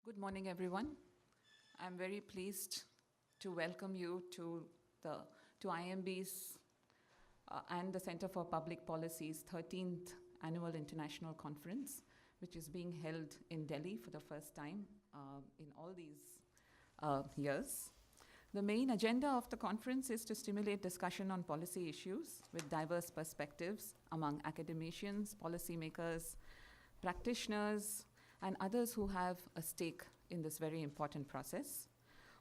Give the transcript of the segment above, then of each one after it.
Good morning, everyone. I'm very pleased to welcome you to IIMB's and the Center for Public Policy's 13th Annual International Conference, which is being held in Delhi for the first time in all these years. The main agenda of the conference is to stimulate discussion on policy issues with diverse perspectives among academicians, policymakers, practitioners, and others who have a stake in this very important process.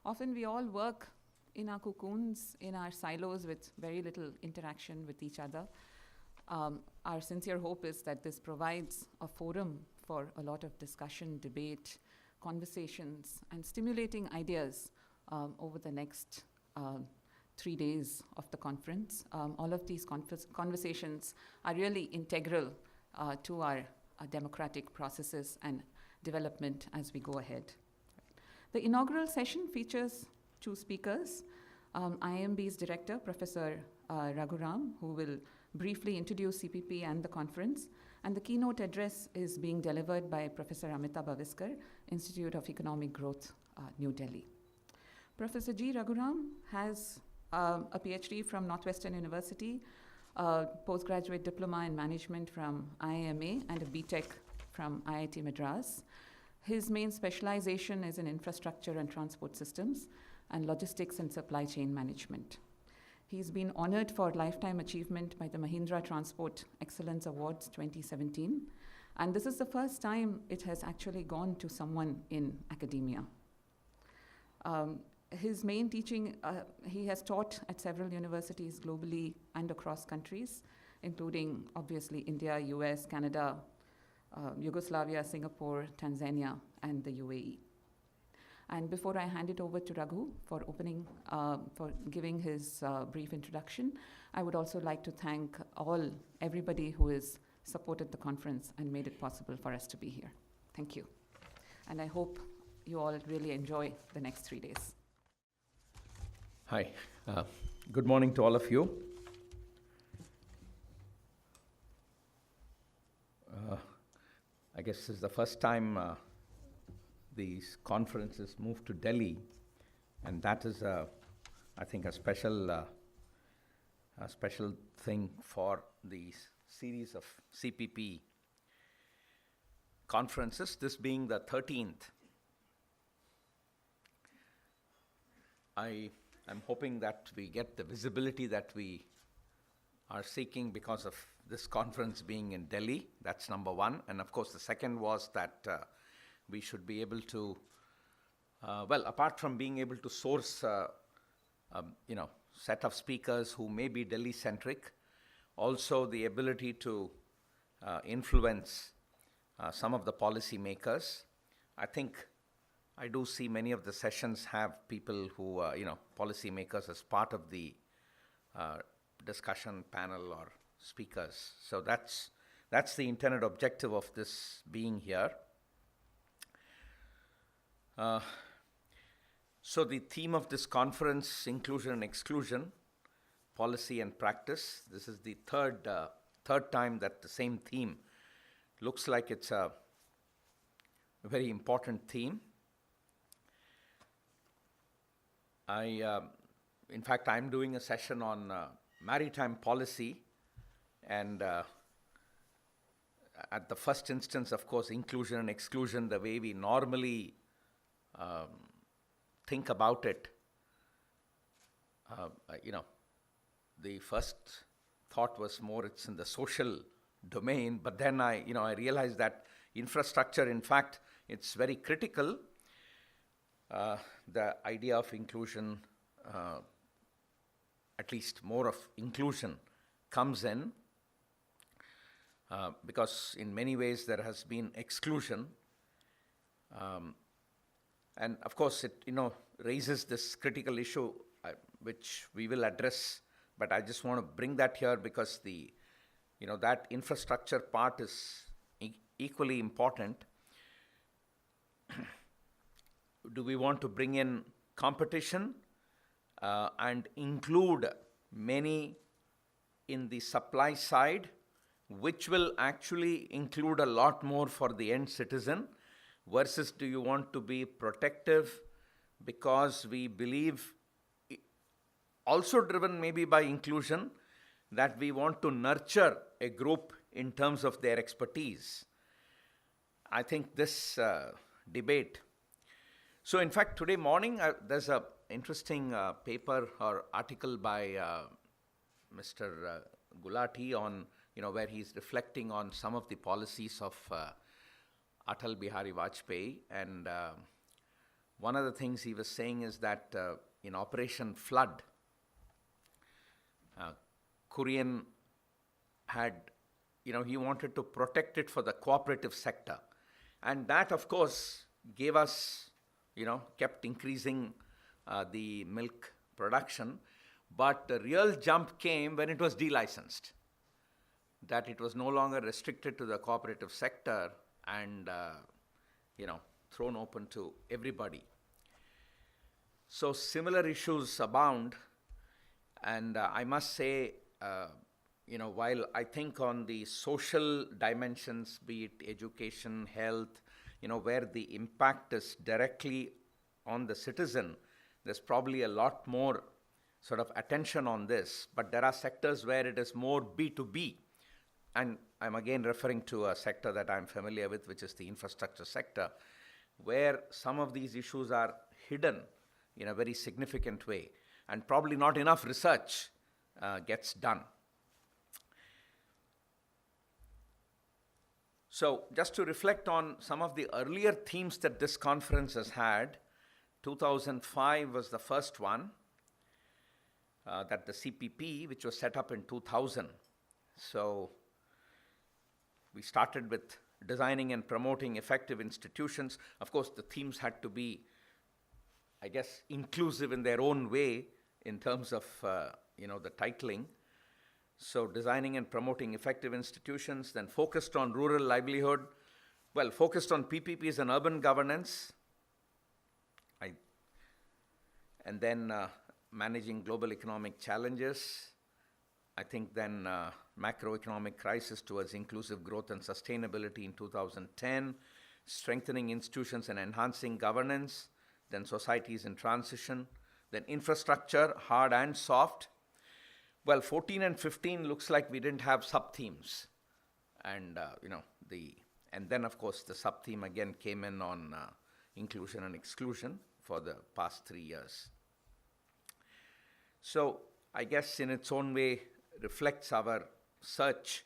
Often we all work in our cocoons, in our silos with very little interaction with each other. Our sincere hope is that this provides a forum for a lot of discussion, debate, conversations, and stimulating ideas over the next 3 days of the conference. All of these conversations are really integral to our democratic processes and development as we go ahead. The inaugural session features 2 speakers, IIMB's director, Professor Raghuram, who will briefly introduce CPP and the conference, and the keynote address is being delivered by Professor Amita Baviskar, Institute of Economic Growth, New Delhi. Professor G. Raghuram has a PhD from Northwestern University, a postgraduate diploma in management from IIMA, and a BTech from IIT Madras. His main specialization is in infrastructure and transport systems and logistics and supply chain management. He's been honored for lifetime achievement by the Mahindra Transport Excellence Awards 2017, and this is the first time it has actually gone to someone in academia. His main teaching, he has taught at several universities globally and across countries, including obviously India, US, Canada, Yugoslavia, Singapore, Tanzania, and the UAE. And before I hand it over to Raghu for giving his brief introduction, I would also like to thank everybody who has supported the conference and made it possible for us to be here. Thank you. And I hope you all really enjoy the next 3 days. Hi, good morning to all of you. I guess this is the first time these conferences moved to Delhi, and that is, I think, a special thing for the series of CPP conferences, this being the 13th. I'm hoping that we get the visibility that we are seeking because of this conference being in Delhi. That's number one. And of course, the second was that we should be able to, apart from being able to source, set of speakers who may be Delhi-centric, also the ability to influence some of the policy makers. I think I do see many of the sessions have people who, policy makers as part of the discussion panel or speakers. So that's the intended objective of this being here. So the theme of this conference, Inclusion and Exclusion, Policy and Practice. This is the third time that the same theme looks like it's a very important theme. In fact, I'm doing a session on maritime policy, and at the first instance, of course, inclusion and exclusion, the way we normally think about it, the first thought was more it's in the social domain, but then I realized that infrastructure, in fact, it's very critical. The idea of inclusion, at least more of inclusion, comes in because in many ways there has been exclusion. And of course it raises this critical issue which we will address, but I just want to bring that here because that infrastructure part is equally important. Do we want to bring in competition and include many in the supply side, which will actually include a lot more for the end citizen? versus do you want to be protective because we believe, also driven maybe by inclusion, that we want to nurture a group in terms of their expertise. I think this debate. So in fact, today morning, there's an interesting paper or article by Mr. Gulati on, where he's reflecting on some of the policies of Atal Bihari Vajpayee. And one of the things he was saying is that in Operation Flood, Kurian had, he wanted to protect it for the cooperative sector. And that, of course, gave us, kept increasing the milk production. But the real jump came when it was delicensed, that it was no longer restricted to the cooperative sector and, thrown open to everybody. So similar issues abound. And I must say, while I think on the social dimensions, be it education, health, where the impact is directly on the citizen, there's probably a lot more sort of attention on this. But there are sectors where it is more B2B. And I'm again referring to a sector that I'm familiar with, which is the infrastructure sector, where some of these issues are hidden in a very significant way. And probably not enough research gets done. So just to reflect on some of the earlier themes that this conference has had, 2005 was the first one, that the CPP, which was set up in 2000. So we started with designing and promoting effective institutions. Of course, the themes had to be, I guess, inclusive in their own way in terms of, the titling. So designing and promoting effective institutions, then focused on rural livelihood, focused on PPPs and urban governance, and then managing global economic challenges. I think then macroeconomic crisis towards inclusive growth and sustainability in 2010, strengthening institutions and enhancing governance, then societies in transition, then infrastructure, hard and soft. 14 and 15 looks like we didn't have sub-themes. And, and then, of course, the sub-theme again came in on inclusion and exclusion for the past 3 years. So I guess in its own way reflects our search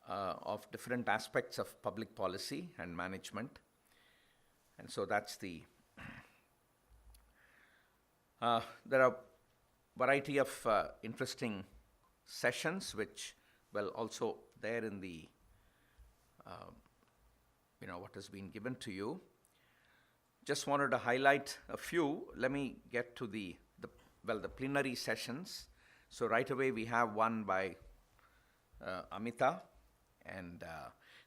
of different aspects of public policy and management. And so that's the... there are variety of interesting sessions, which, also there in the, what has been given to you. Just wanted to highlight a few. Let me get to the plenary sessions. So right away we have one by Amita, and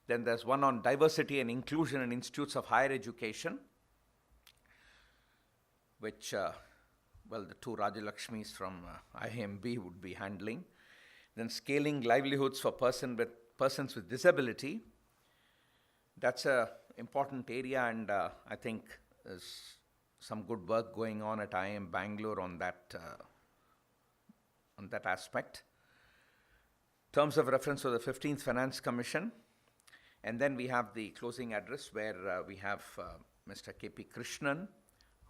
then there's one on diversity and inclusion in institutes of higher education, which the two Rajalakshmis from IIMB would be handling. Then scaling livelihoods for persons with disability. That's an important area, and I think there's some good work going on at IIM Bangalore on that aspect. Terms of reference for the 15th Finance Commission. And then we have the closing address where we have Mr. K.P. Krishnan,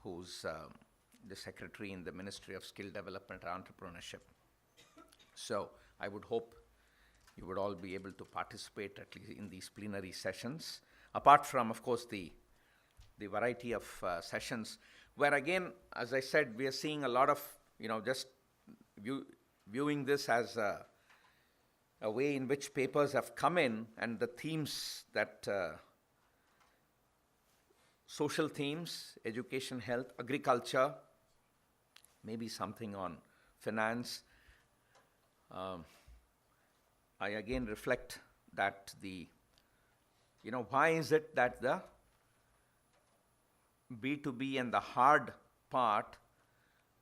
who's the Secretary in the Ministry of Skill Development and Entrepreneurship. So I would hope you would all be able to participate at least in these plenary sessions, apart from, of course, the variety of sessions, where again, as I said, we are seeing a lot of, just viewing this as a way in which papers have come in, and the themes that social themes, education, health, agriculture, maybe something on finance. I again reflect that why is it that the B2B and the hard part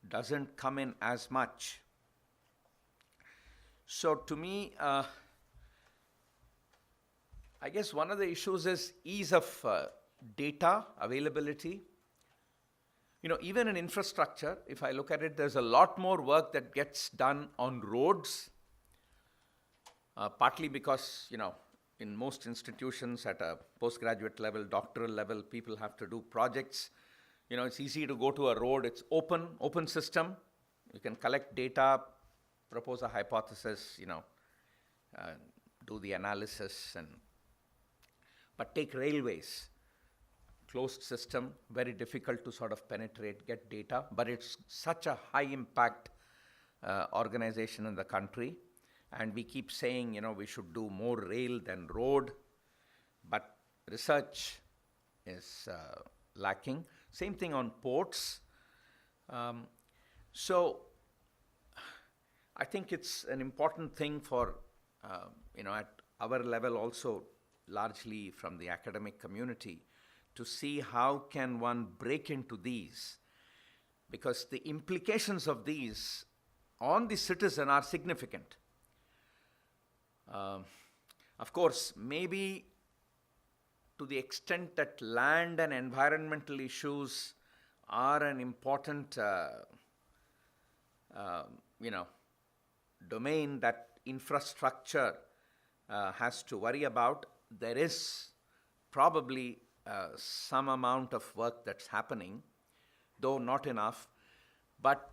doesn't come in as much? So to me, I guess one of the issues is ease of data availability. Even in infrastructure, if I look at it, there's a lot more work that gets done on roads, partly because, in most institutions at a postgraduate level, doctoral level, people have to do projects. It's easy to go to a road. It's open system. You can collect data, propose a hypothesis, do the analysis. But take railways, closed system, very difficult to sort of penetrate, get data, but it's such a high impact organization in the country. And we keep saying, we should do more rail than road, but research is lacking. Same thing on ports. So I think it's an important thing for, at our level also, largely from the academic community, to see how can one break into these, because the implications of these on the citizen are significant. Of course, maybe to the extent that land and environmental issues are an important, domain that infrastructure has to worry about, there is probably some amount of work that's happening, though not enough. But,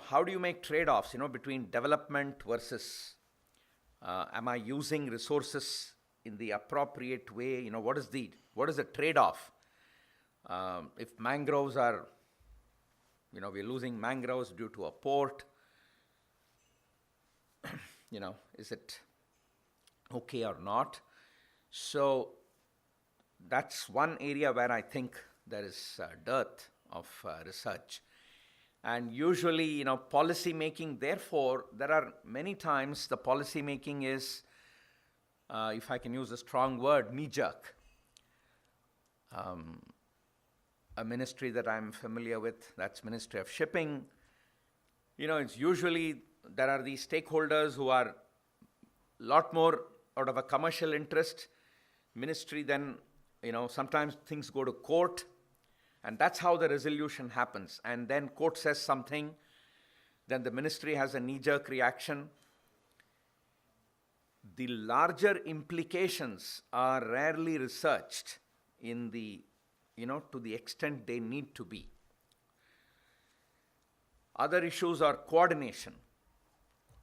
how do you make trade-offs, between development versus am I using resources in the appropriate way? What is the trade-off? If mangroves are, we're losing mangroves due to a port, is it okay or not? So that's one area where I think there is a dearth of research. And usually, policy making, therefore, there are many times the policy making is, if I can use a strong word, knee-jerk. A ministry that I'm familiar with, that's Ministry of Shipping, it's usually there are these stakeholders who are a lot more out of a commercial interest. Ministry then, sometimes things go to court, and that's how the resolution happens. And then court says something, then the ministry has a knee-jerk reaction. The larger implications are rarely researched in the, to the extent they need to be. Other issues are coordination.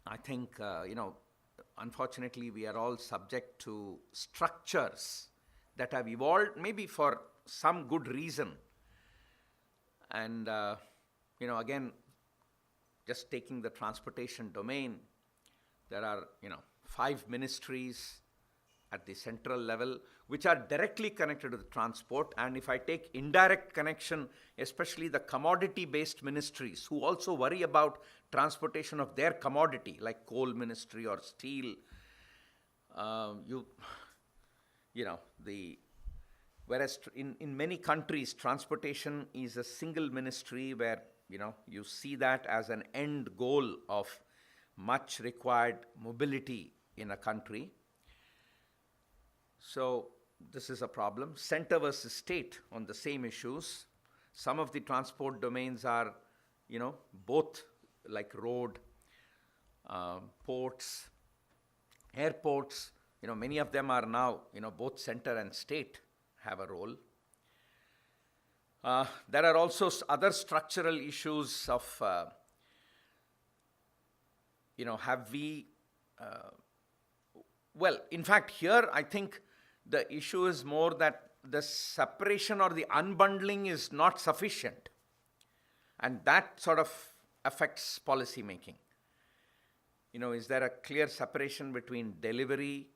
I think, unfortunately, we are all subject to structures that have evolved maybe for some good reason. And, again, just taking the transportation domain, there are, 5 ministries at the central level which are directly connected to the transport. And if I take indirect connection, especially the commodity-based ministries who also worry about transportation of their commodity, like coal ministry or steel, whereas in many countries, transportation is a single ministry where, you see that as an end goal of much required mobility in a country. So this is a problem. Center versus state on the same issues. Some of the transport domains are, both like road, ports, airports. Many of them are now, both center and state have a role. There are also other structural issues of, have we, in fact, here I think the issue is more that the separation or the unbundling is not sufficient. And that sort of affects policy making. Is there a clear separation between delivery,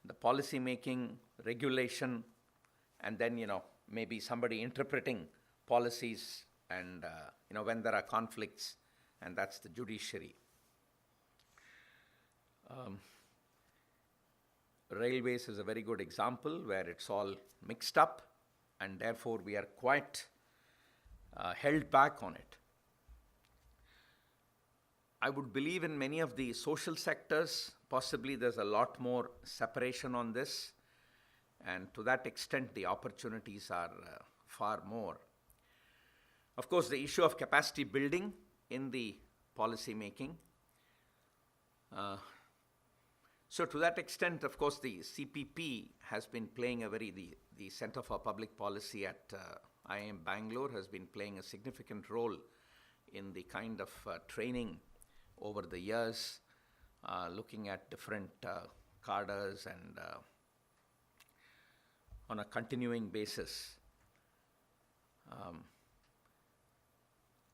the policy making, regulation, and then, maybe somebody interpreting policies and, when there are conflicts, and that's the judiciary. Railways is a very good example where it's all mixed up, and therefore we are quite held back on it. I would believe in many of the social sectors, possibly there's a lot more separation on this. And to that extent, the opportunities are far more. Of course, the issue of capacity building in the policy making. So to that extent, of course, the CPP has been playing the Center for Public Policy at IIM Bangalore has been playing a significant role in the kind of training over the years, looking at different cadres and on a continuing basis.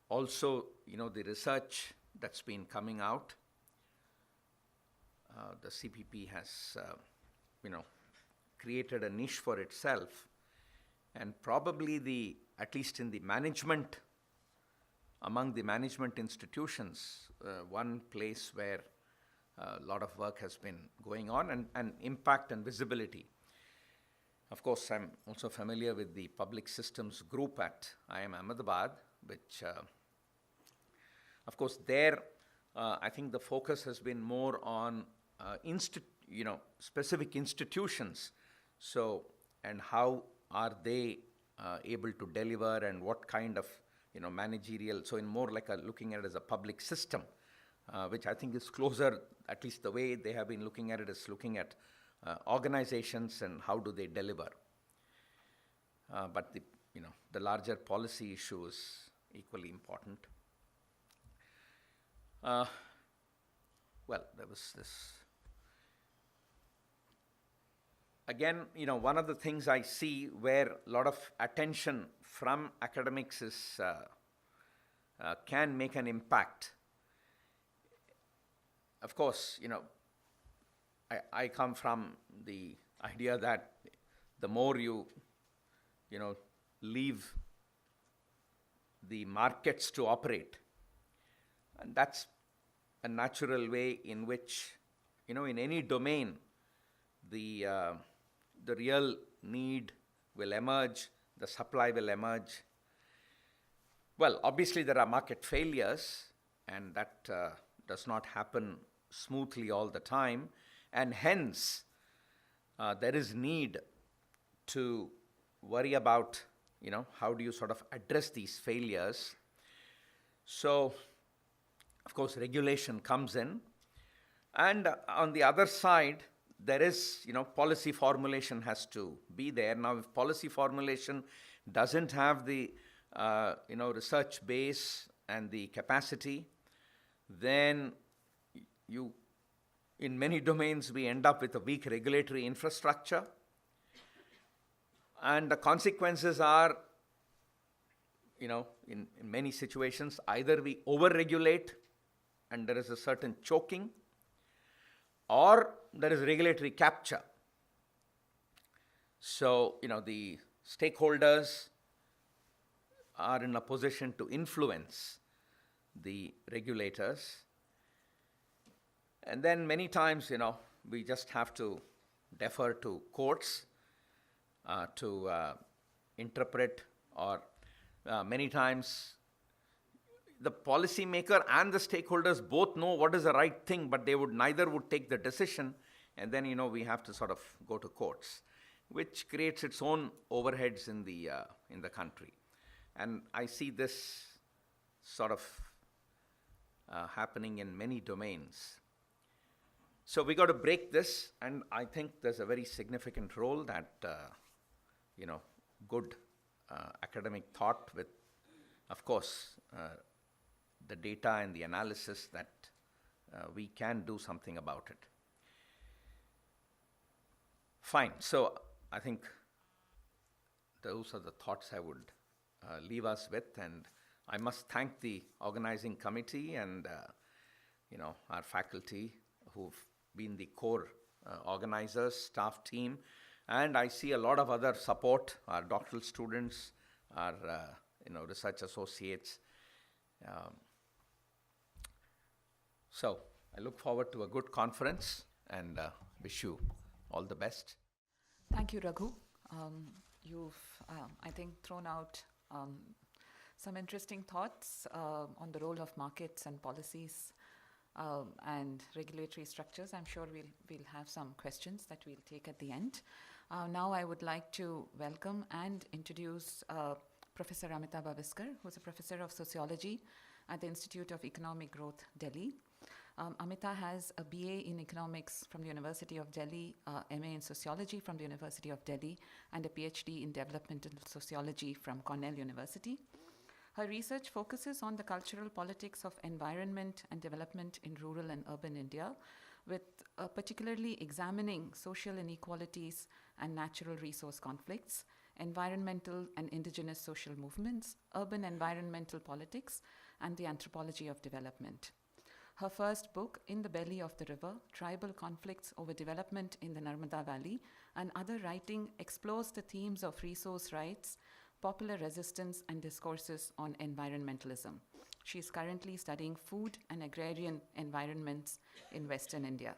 Also, the research that's been coming out, the CPP has, created a niche for itself, and probably at least in the management, among the management institutions, one place where a lot of work has been going on, and impact and visibility. Of course, I'm also familiar with the public systems group at IIM Ahmedabad, which, of course, there, I think the focus has been more on specific institutions. So, and how are they able to deliver, and what kind of, managerial, so in more like looking at it as a public system, which I think is closer, at least the way they have been looking at it is looking at organizations and how do they deliver. But the larger policy issue is equally important. Well, there was this. Again, one of the things I see where a lot of attention from academics is can make an impact. Of course, I come from the idea that the more you leave the markets to operate, and that's a natural way in which, in any domain, the real need will emerge, the supply will emerge. Well, obviously there are market failures, and that does not happen smoothly all the time, and hence there is need to worry about, how do you sort of address these failures. So, of course, regulation comes in, and on the other side, there is, policy formulation has to be there. Now, if policy formulation doesn't have the, research base and the capacity, then in many domains, we end up with a weak regulatory infrastructure. And the consequences are, in many situations, either we over-regulate and there is a certain choking, or there is regulatory capture. So, the stakeholders are in a position to influence the regulators. And then many times, we just have to defer to courts to interpret, or many times the policymaker and the stakeholders both know what is the right thing, but neither would take the decision, and then we have to sort of go to courts, which creates its own overheads in the country. And I see this sort of happening in many domains. So we got to break this, and I think there's a very significant role that good academic thought with, of course, the data and the analysis, that we can do something about it. Fine. So I think those are the thoughts I would leave us with, and I must thank the organizing committee and our faculty who've been the core organizers, staff team, and I see a lot of other support, our doctoral students, our research associates. So I look forward to a good conference and wish you all the best. Thank you, Raghu. You've, I think, thrown out some interesting thoughts on the role of markets and policies and regulatory structures. I'm sure we'll have some questions that we'll take at the end. Now I would like to welcome and introduce Professor Amita Baviskar, who's a professor of sociology at the Institute of Economic Growth, Delhi. Amita has a BA in economics from the University of Delhi, MA in sociology from the University of Delhi, and a PhD in developmental sociology from Cornell University. Her research focuses on the cultural politics of environment and development in rural and urban India, with particularly examining social inequalities and natural resource conflicts, environmental and indigenous social movements, urban environmental politics, and the anthropology of development. Her first book, In the Belly of the River, Tribal Conflicts over Development in the Narmada Valley, and other writing explores the themes of resource rights, popular resistance, and discourses on environmentalism. She is currently studying food and agrarian environments in Western India.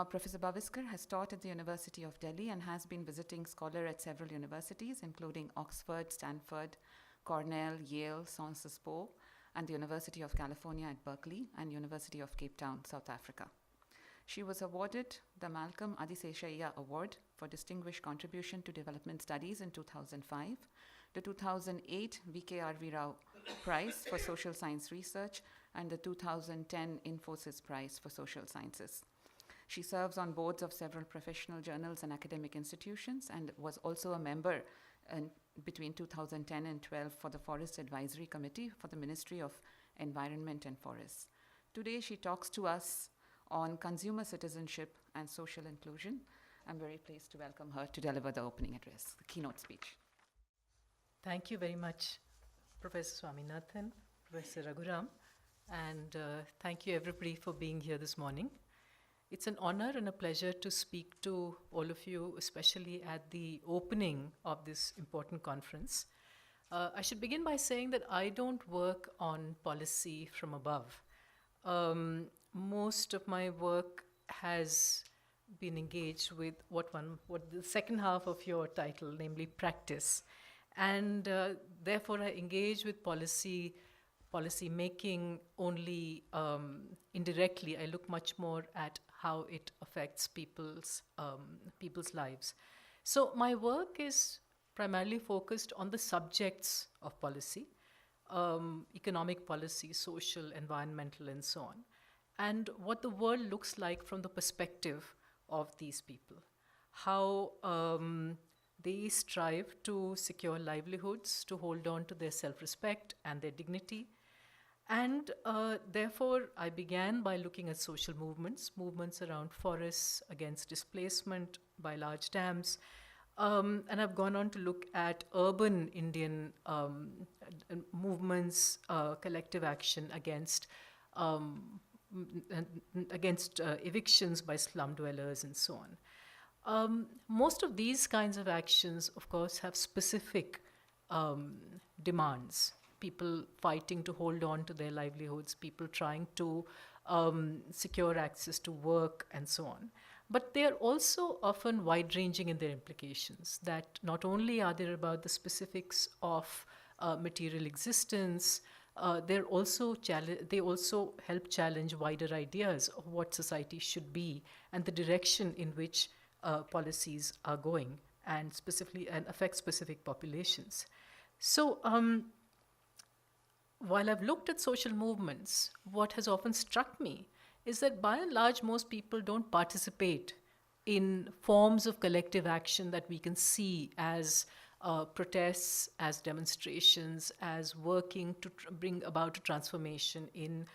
Professor Baviskar has taught at the University of Delhi and has been visiting scholar at several universities, including Oxford, Stanford, Cornell, Yale, Sciences Po, and the University of California at Berkeley and University of Cape Town, South Africa. She was awarded the Malcolm Adiseshaiya Award for Distinguished Contribution to Development Studies in 2005, the 2008 V.K.R.V. Rao Prize for Social Science Research, and the 2010 Infosys Prize for Social Sciences. She serves on boards of several professional journals and academic institutions, and was also a member between 2010 and 12 for the Forest Advisory Committee for the Ministry of Environment and Forests. Today she talks to us on consumer citizenship and social inclusion. I'm very pleased to welcome her to deliver the opening address, the keynote speech. Thank you very much, Professor Swaminathan, Professor Raghuram, and thank you everybody for being here this morning. It's an honor and a pleasure to speak to all of you, especially at the opening of this important conference. I should begin by saying that I don't work on policy from above. Most of my work has been engaged with what the second half of your title, namely practice. And therefore I engage with policy making only indirectly. I look much more at how it affects people's lives. So my work is primarily focused on the subjects of policy, economic policy, social, environmental, and so on, and what the world looks like from the perspective of these people, how they strive to secure livelihoods, to hold on to their self-respect and their dignity. And therefore, I began by looking at social movements around forests, against displacement by large dams. And I've gone on to look at urban Indian movements, collective action against evictions by slum dwellers and so on. Most of these kinds of actions, of course, have specific demands. People fighting to hold on to their livelihoods, people trying to secure access to work and so on. But they are also often wide-ranging in their implications, that not only are they about the specifics of material existence, they also help challenge wider ideas of what society should be and the direction in which policies are going, and affect specific populations. So while I've looked at social movements, what has often struck me is that by and large, most people don't participate in forms of collective action that we can see as protests, as demonstrations, as working to bring about a transformation in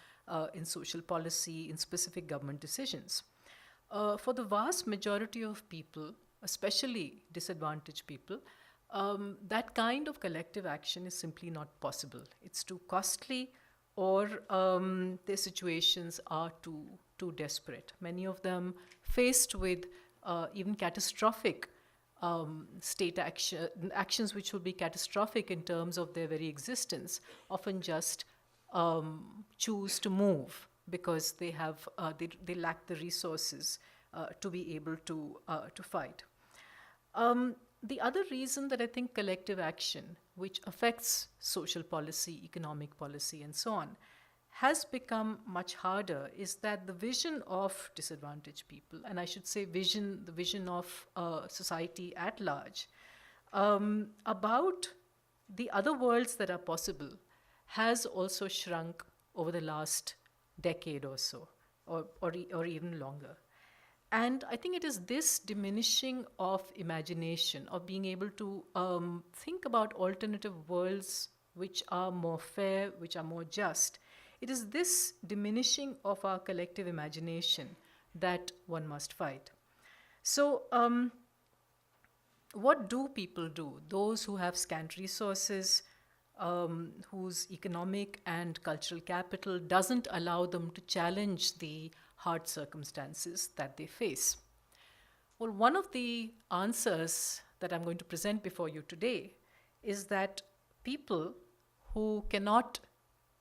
social policy, in specific government decisions. For the vast majority of people, especially disadvantaged people, that kind of collective action is simply not possible. It's too costly, or their situations are too desperate. Many of them faced with even catastrophic state actions which will be catastrophic in terms of their very existence, often just choose to move because they lack the resources to be able to fight. The other reason that I think collective action, which affects social policy, economic policy, and so on, has become much harder is that the vision of disadvantaged people, and I should say the vision of society at large, about the other worlds that are possible has also shrunk over the last decade or so, or even longer. And I think it is this diminishing of imagination, of being able to think about alternative worlds which are more fair, which are more just. It is this diminishing of our collective imagination that one must fight. So, what do people do? Those who have scant resources, whose economic and cultural capital doesn't allow them to challenge the hard circumstances that they face. Well, one of the answers that I'm going to present before you today is that people who cannot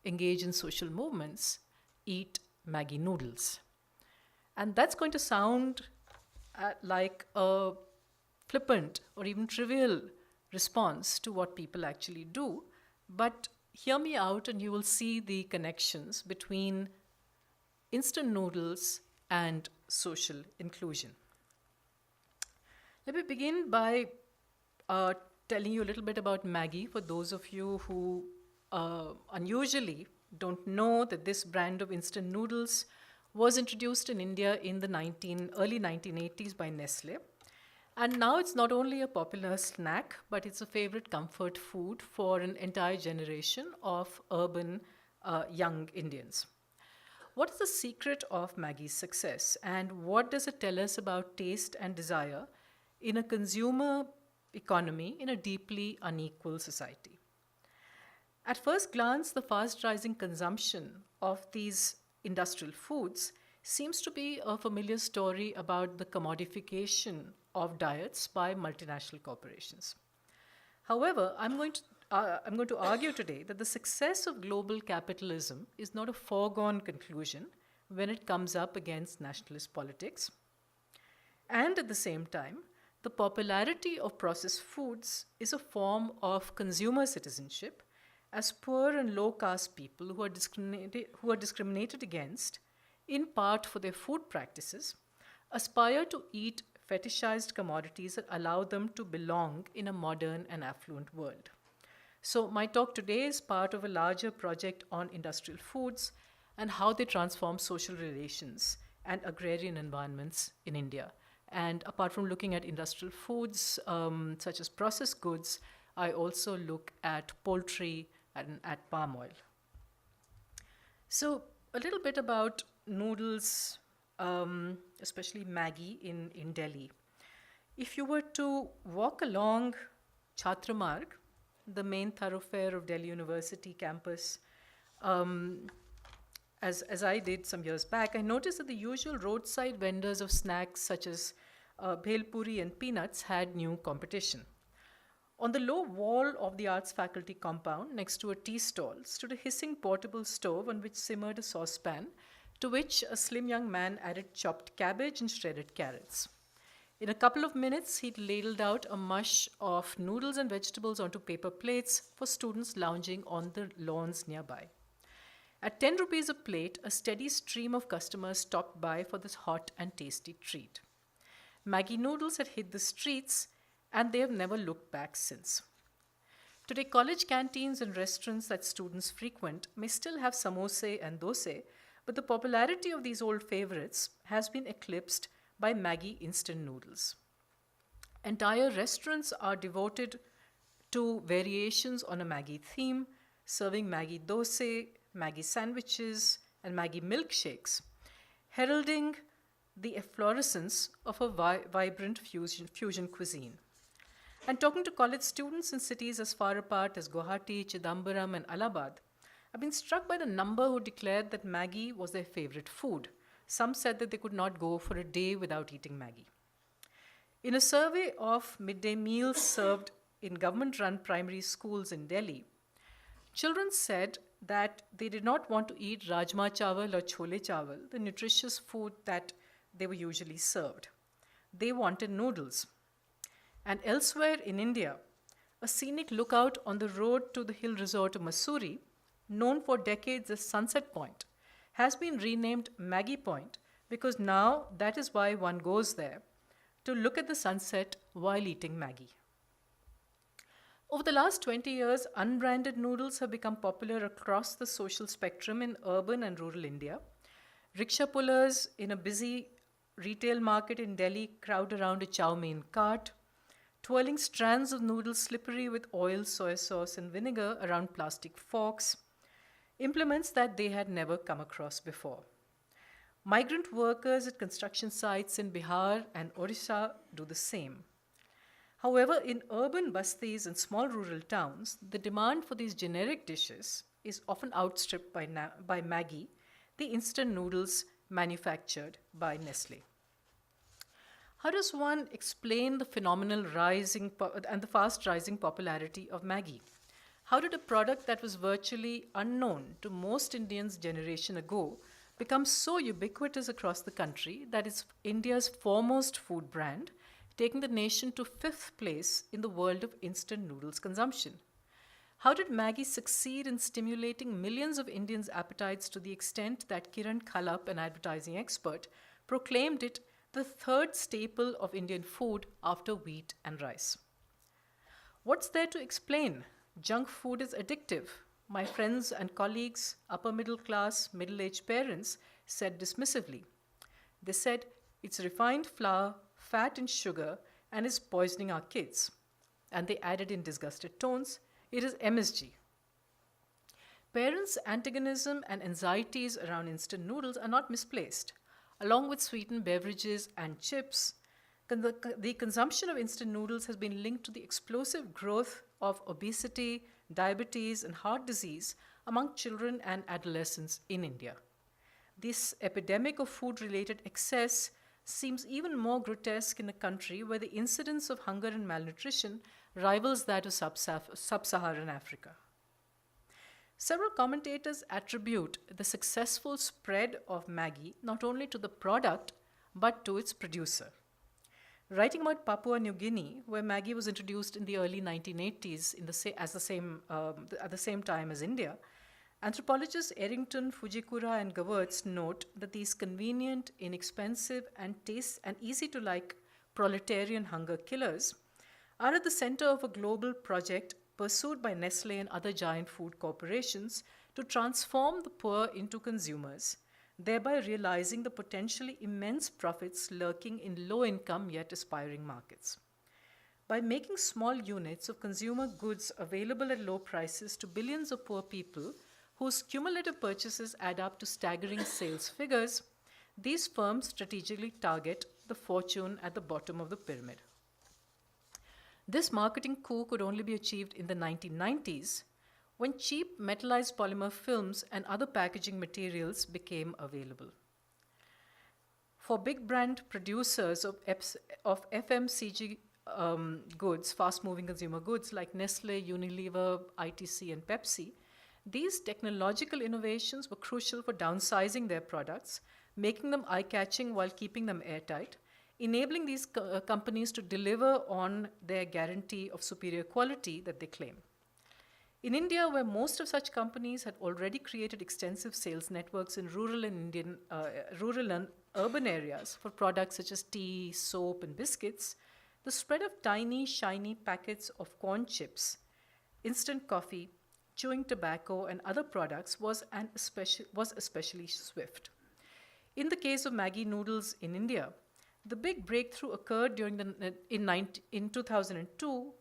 engage in social movements eat Maggi noodles. And that's going to sound like a flippant or even trivial response to what people actually do, but hear me out and you will see the connections between instant noodles and social inclusion. Let me begin by telling you a little bit about Maggi for those of you who unusually don't know that this brand of instant noodles was introduced in India in the early 1980s by Nestle. And now it's not only a popular snack, but it's a favorite comfort food for an entire generation of urban young Indians. What is the secret of Maggi's success, and what does it tell us about taste and desire in a consumer economy in a deeply unequal society? At first glance, the fast-rising consumption of these industrial foods seems to be a familiar story about the commodification of diets by multinational corporations. However, I'm going to argue today that the success of global capitalism is not a foregone conclusion when it comes up against nationalist politics. And at the same time, the popularity of processed foods is a form of consumer citizenship, as poor and low-caste people who are discriminated against, in part for their food practices, aspire to eat fetishized commodities that allow them to belong in a modern and affluent world. So my talk today is part of a larger project on industrial foods and how they transform social relations and agrarian environments in India. And apart from looking at industrial foods, such as processed goods, I also look at poultry and at palm oil. So a little bit about noodles, especially Maggi in Delhi. If you were to walk along Chhatra Marg, the main thoroughfare of Delhi University campus, as I did some years back, I noticed that the usual roadside vendors of snacks such as bhel puri and peanuts had new competition. On the low wall of the arts faculty compound, next to a tea stall, stood a hissing portable stove on which simmered a saucepan, to which a slim young man added chopped cabbage and shredded carrots. In a couple of minutes, he'd ladled out a mush of noodles and vegetables onto paper plates for students lounging on the lawns nearby. At 10 rupees a plate, a steady stream of customers stopped by for this hot and tasty treat. Maggi noodles had hit the streets, and they have never looked back since. Today, college canteens and restaurants that students frequent may still have samosa and dosa, but the popularity of these old favorites has been eclipsed by Maggi instant noodles. Entire restaurants are devoted to variations on a Maggi theme, serving Maggi dosa, Maggi sandwiches, and Maggi milkshakes, heralding the efflorescence of a vibrant fusion cuisine. And talking to college students in cities as far apart as Guwahati, Chidambaram, and Allahabad, I've been struck by the number who declared that Maggi was their favorite food. Some said that they could not go for a day without eating Maggi. In a survey of midday meals served in government-run primary schools in Delhi, children said that they did not want to eat rajma chawal or chole chawal, the nutritious food that they were usually served. They wanted noodles. And elsewhere in India, a scenic lookout on the road to the hill resort of Mussoorie known for decades as Sunset Point, has been renamed Maggie Point because now that is why one goes there, to look at the sunset while eating Maggie. Over the last 20 years, unbranded noodles have become popular across the social spectrum in urban and rural India. Rickshaw pullers in a busy retail market in Delhi crowd around a chow mein cart, twirling strands of noodles slippery with oil, soy sauce, and vinegar around plastic forks, implements that they had never come across before. Migrant workers at construction sites in Bihar and Orissa do the same. However, in urban bastis and small rural towns, the demand for these generic dishes is often outstripped by Maggi, the instant noodles manufactured by Nestle. How does one explain the phenomenal and the fast rising popularity of Maggi? How did a product that was virtually unknown to most Indians generation ago become so ubiquitous across the country that it's India's foremost food brand, taking the nation to 5th place in the world of instant noodles consumption? How did Maggi succeed in stimulating millions of Indians' appetites to the extent that Kiran Khalap, an advertising expert, proclaimed it the 3rd staple of Indian food after wheat and rice? What's there to explain? Junk food is addictive. My friends and colleagues, upper middle class, middle-aged parents, said dismissively. They said, it's refined flour, fat and sugar, and is poisoning our kids. And they added in disgusted tones, it is MSG. Parents' antagonism and anxieties around instant noodles are not misplaced. Along with sweetened beverages and chips, the consumption of instant noodles has been linked to the explosive growth of obesity, diabetes, and heart disease among children and adolescents in India. This epidemic of food-related excess seems even more grotesque in a country where the incidence of hunger and malnutrition rivals that of sub-Saharan Africa. Several commentators attribute the successful spread of Maggi not only to the product but to its producer. Writing about Papua New Guinea, where Maggi was introduced in the early 1980s at the same time as India, anthropologists Errington, Fujikura, and Gewurz note that these convenient, inexpensive, and easy-to-like proletarian hunger killers are at the center of a global project pursued by Nestle and other giant food corporations to transform the poor into consumers, thereby realizing the potentially immense profits lurking in low-income yet aspiring markets. By making small units of consumer goods available at low prices to billions of poor people whose cumulative purchases add up to staggering sales figures, these firms strategically target the fortune at the bottom of the pyramid. This marketing coup could only be achieved in the 1990s, when cheap metallized polymer films and other packaging materials became available. For big brand producers of FMCG goods, fast-moving consumer goods like Nestle, Unilever, ITC, and Pepsi, these technological innovations were crucial for downsizing their products, making them eye-catching while keeping them airtight, enabling these companies to deliver on their guarantee of superior quality that they claim. In India, where most of such companies had already created extensive sales networks in rural and urban areas for products such as tea, soap, and biscuits, the spread of tiny, shiny packets of corn chips, instant coffee, chewing tobacco, and other products was especially swift. In the case of Maggi noodles in India, the big breakthrough occurred in 2002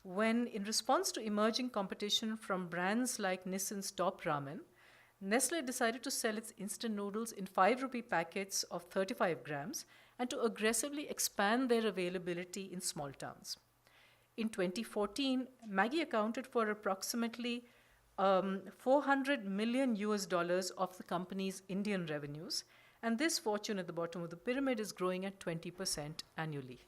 when, in response to emerging competition from brands like Nissin's Top Ramen, Nestle decided to sell its instant noodles in 5 rupee packets of 35 grams and to aggressively expand their availability in small towns. In 2014, Maggi accounted for approximately $400 million of the company's Indian revenues, and this fortune at the bottom of the pyramid is growing at 20% annually.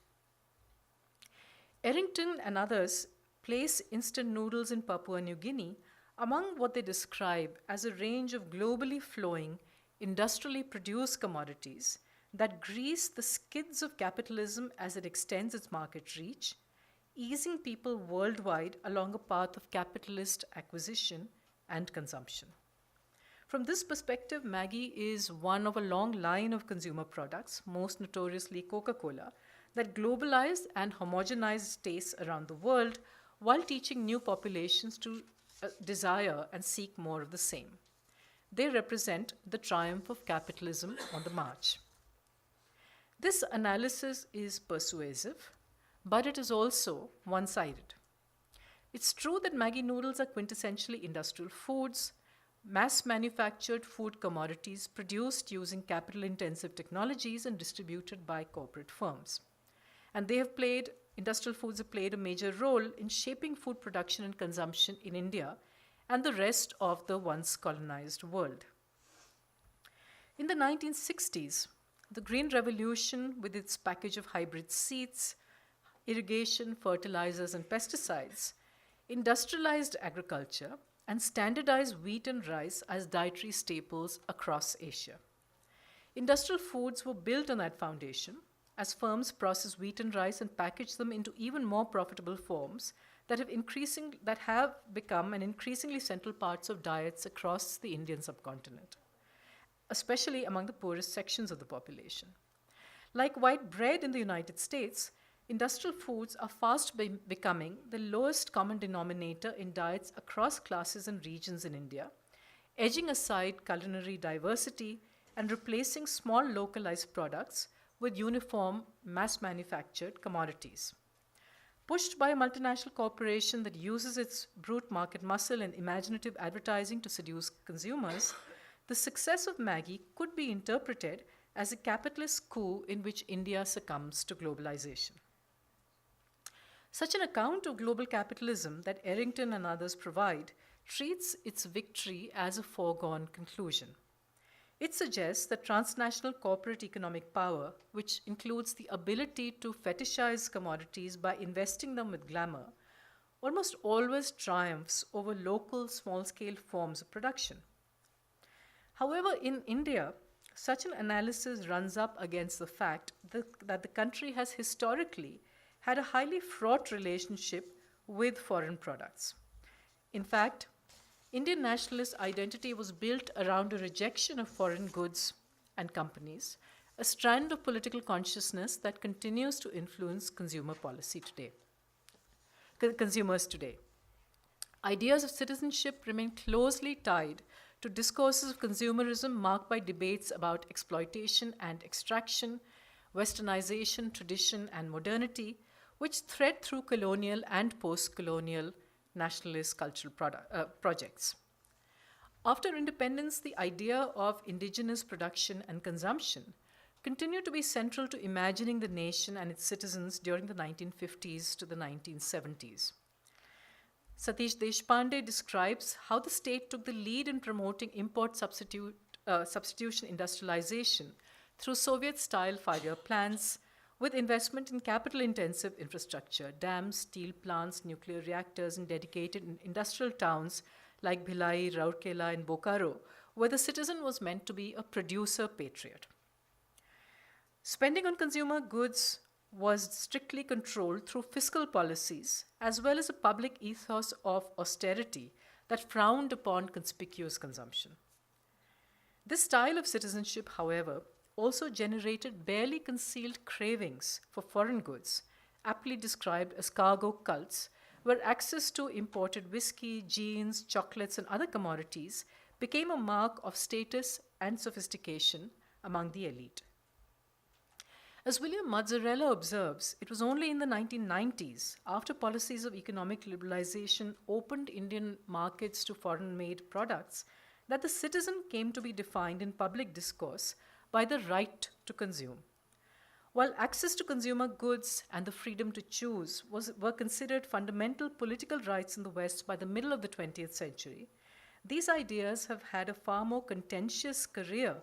Errington and others place instant noodles in Papua New Guinea among what they describe as a range of globally flowing, industrially produced commodities that grease the skids of capitalism as it extends its market reach, easing people worldwide along a path of capitalist acquisition and consumption. From this perspective, Maggi is one of a long line of consumer products, most notoriously Coca-Cola, that globalized and homogenized tastes around the world while teaching new populations to desire and seek more of the same. They represent the triumph of capitalism on the march. This analysis is persuasive, but it is also one-sided. It's true that Maggi noodles are quintessentially industrial foods, mass-manufactured food commodities produced using capital-intensive technologies and distributed by corporate firms. And industrial foods have played a major role in shaping food production and consumption in India and the rest of the once colonized world. In the 1960s, the Green Revolution, with its package of hybrid seeds, irrigation, fertilizers, and pesticides, industrialized agriculture and standardized wheat and rice as dietary staples across Asia. Industrial foods were built on that foundation as firms process wheat and rice and package them into even more profitable forms that have become an increasingly central parts of diets across the Indian subcontinent, especially among the poorest sections of the population. Like white bread in the United States, industrial foods are fast becoming the lowest common denominator in diets across classes and regions in India, edging aside culinary diversity and replacing small localized products with uniform mass-manufactured commodities. Pushed by a multinational corporation that uses its brute market muscle and imaginative advertising to seduce consumers, the success of Maggi could be interpreted as a capitalist coup in which India succumbs to globalization. Such an account of global capitalism that Errington and others provide treats its victory as a foregone conclusion. It suggests that transnational corporate economic power, which includes the ability to fetishize commodities by investing them with glamour, almost always triumphs over local small-scale forms of production. However, in India, such an analysis runs up against the fact that the country has historically had a highly fraught relationship with foreign products. In fact, Indian nationalist identity was built around a rejection of foreign goods and companies, a strand of political consciousness that continues to influence consumers today. Ideas of citizenship remain closely tied to discourses of consumerism marked by debates about exploitation and extraction, westernization, tradition, and modernity, which thread through colonial and post-colonial nationalist cultural projects. After independence, the idea of indigenous production and consumption continued to be central to imagining the nation and its citizens during the 1950s to the 1970s. Satish Deshpande describes how the state took the lead in promoting import substitution industrialization through Soviet-style 5-year plans, with investment in capital-intensive infrastructure, dams, steel plants, nuclear reactors, and dedicated industrial towns like Bhilai, Rourkela, and Bokaro, where the citizen was meant to be a producer patriot. Spending on consumer goods was strictly controlled through fiscal policies, as well as a public ethos of austerity that frowned upon conspicuous consumption. This style of citizenship, however, also generated barely concealed cravings for foreign goods, aptly described as cargo cults, where access to imported whiskey, jeans, chocolates, and other commodities became a mark of status and sophistication among the elite. As William Mazzarella observes, it was only in the 1990s, after policies of economic liberalization opened Indian markets to foreign-made products, that the citizen came to be defined in public discourse by the right to consume. While access to consumer goods and the freedom to choose were considered fundamental political rights in the West by the middle of the 20th century, these ideas have had a far more contentious career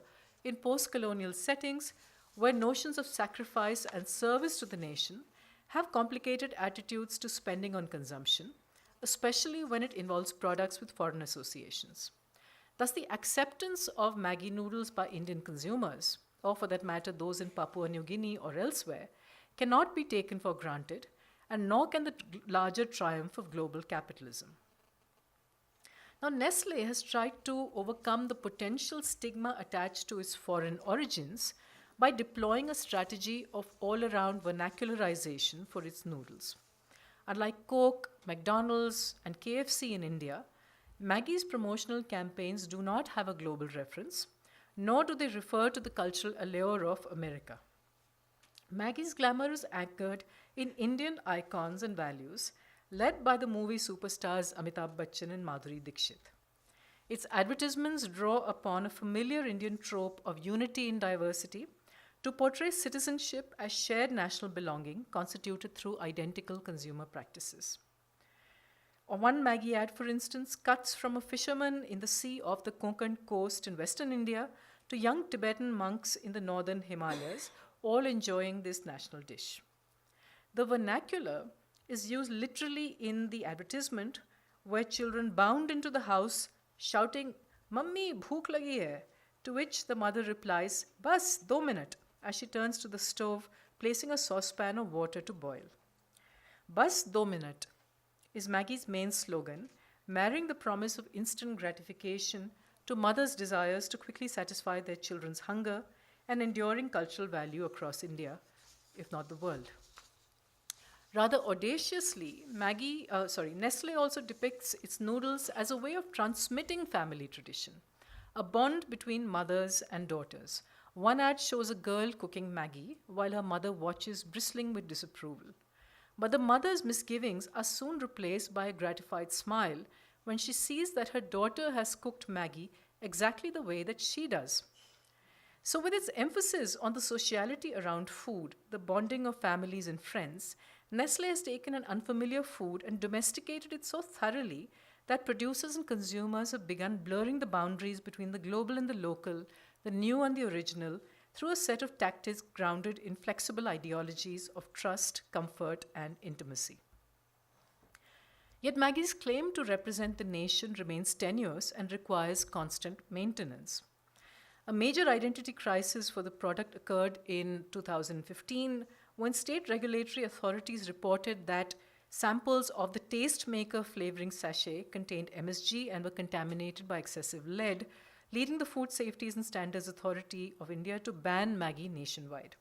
in post-colonial settings where notions of sacrifice and service to the nation have complicated attitudes to spending on consumption, especially when it involves products with foreign associations. Thus, the acceptance of Maggi noodles by Indian consumers, or for that matter those in Papua New Guinea or elsewhere, cannot be taken for granted, and nor can the larger triumph of global capitalism. Now, Nestle has tried to overcome the potential stigma attached to its foreign origins by deploying a strategy of all around vernacularization for its noodles. Unlike Coke, McDonald's, and KFC in India, Maggi's promotional campaigns do not have a global reference, nor do they refer to the cultural allure of America. Maggie's glamour is anchored in Indian icons and values, led by the movie superstars Amitabh Bachchan and Madhuri Dixit. Its advertisements draw upon a familiar Indian trope of unity in diversity to portray citizenship as shared national belonging constituted through identical consumer practices. One Maggi ad, for instance, cuts from a fisherman in the sea off the Konkan coast in western India to young Tibetan monks in the northern Himalayas, all enjoying this national dish. The vernacular is used literally in the advertisement, where children bound into the house shouting, "Mummy, bhook lagi hai," to which the mother replies, "Bas, 2 minute," as she turns to the stove, placing a saucepan of water to boil. "Bas 2 minute" is Maggie's main slogan, marrying the promise of instant gratification to mothers' desires to quickly satisfy their children's hunger, an enduring cultural value across India, if not the world. Rather audaciously, Nestle also depicts its noodles as a way of transmitting family tradition, a bond between mothers and daughters. One ad shows a girl cooking Maggi while her mother watches, bristling with disapproval. But the mother's misgivings are soon replaced by a gratified smile when she sees that her daughter has cooked Maggi exactly the way that she does. So, with its emphasis on the sociality around food, the bonding of families and friends, Nestle has taken an unfamiliar food and domesticated it so thoroughly that producers and consumers have begun blurring the boundaries between the global and the local, the new and the original, through a set of tactics grounded in flexible ideologies of trust, comfort, and intimacy. Yet Maggie's claim to represent the nation remains tenuous and requires constant maintenance. A major identity crisis for the product occurred in 2015 when state regulatory authorities reported that samples of the Tastemaker flavoring sachet contained MSG and were contaminated by excessive lead, leading the Food Safety and Standards Authority of India to ban Maggi nationwide.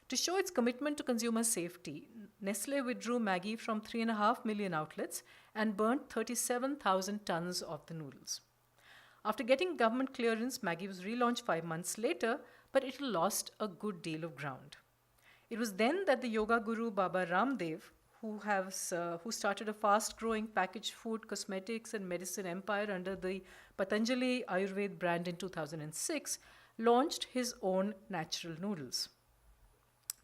To show its commitment to consumer safety, Nestle withdrew Maggi from 3.5 million outlets and burnt 37,000 tons of the noodles. After getting government clearance, Maggi was relaunched 5 months later, but it lost a good deal of ground. It was then that the yoga guru Baba Ramdev, who started a fast-growing packaged food, cosmetics, and medicine empire under the Patanjali Ayurved brand in 2006, launched his own natural noodles.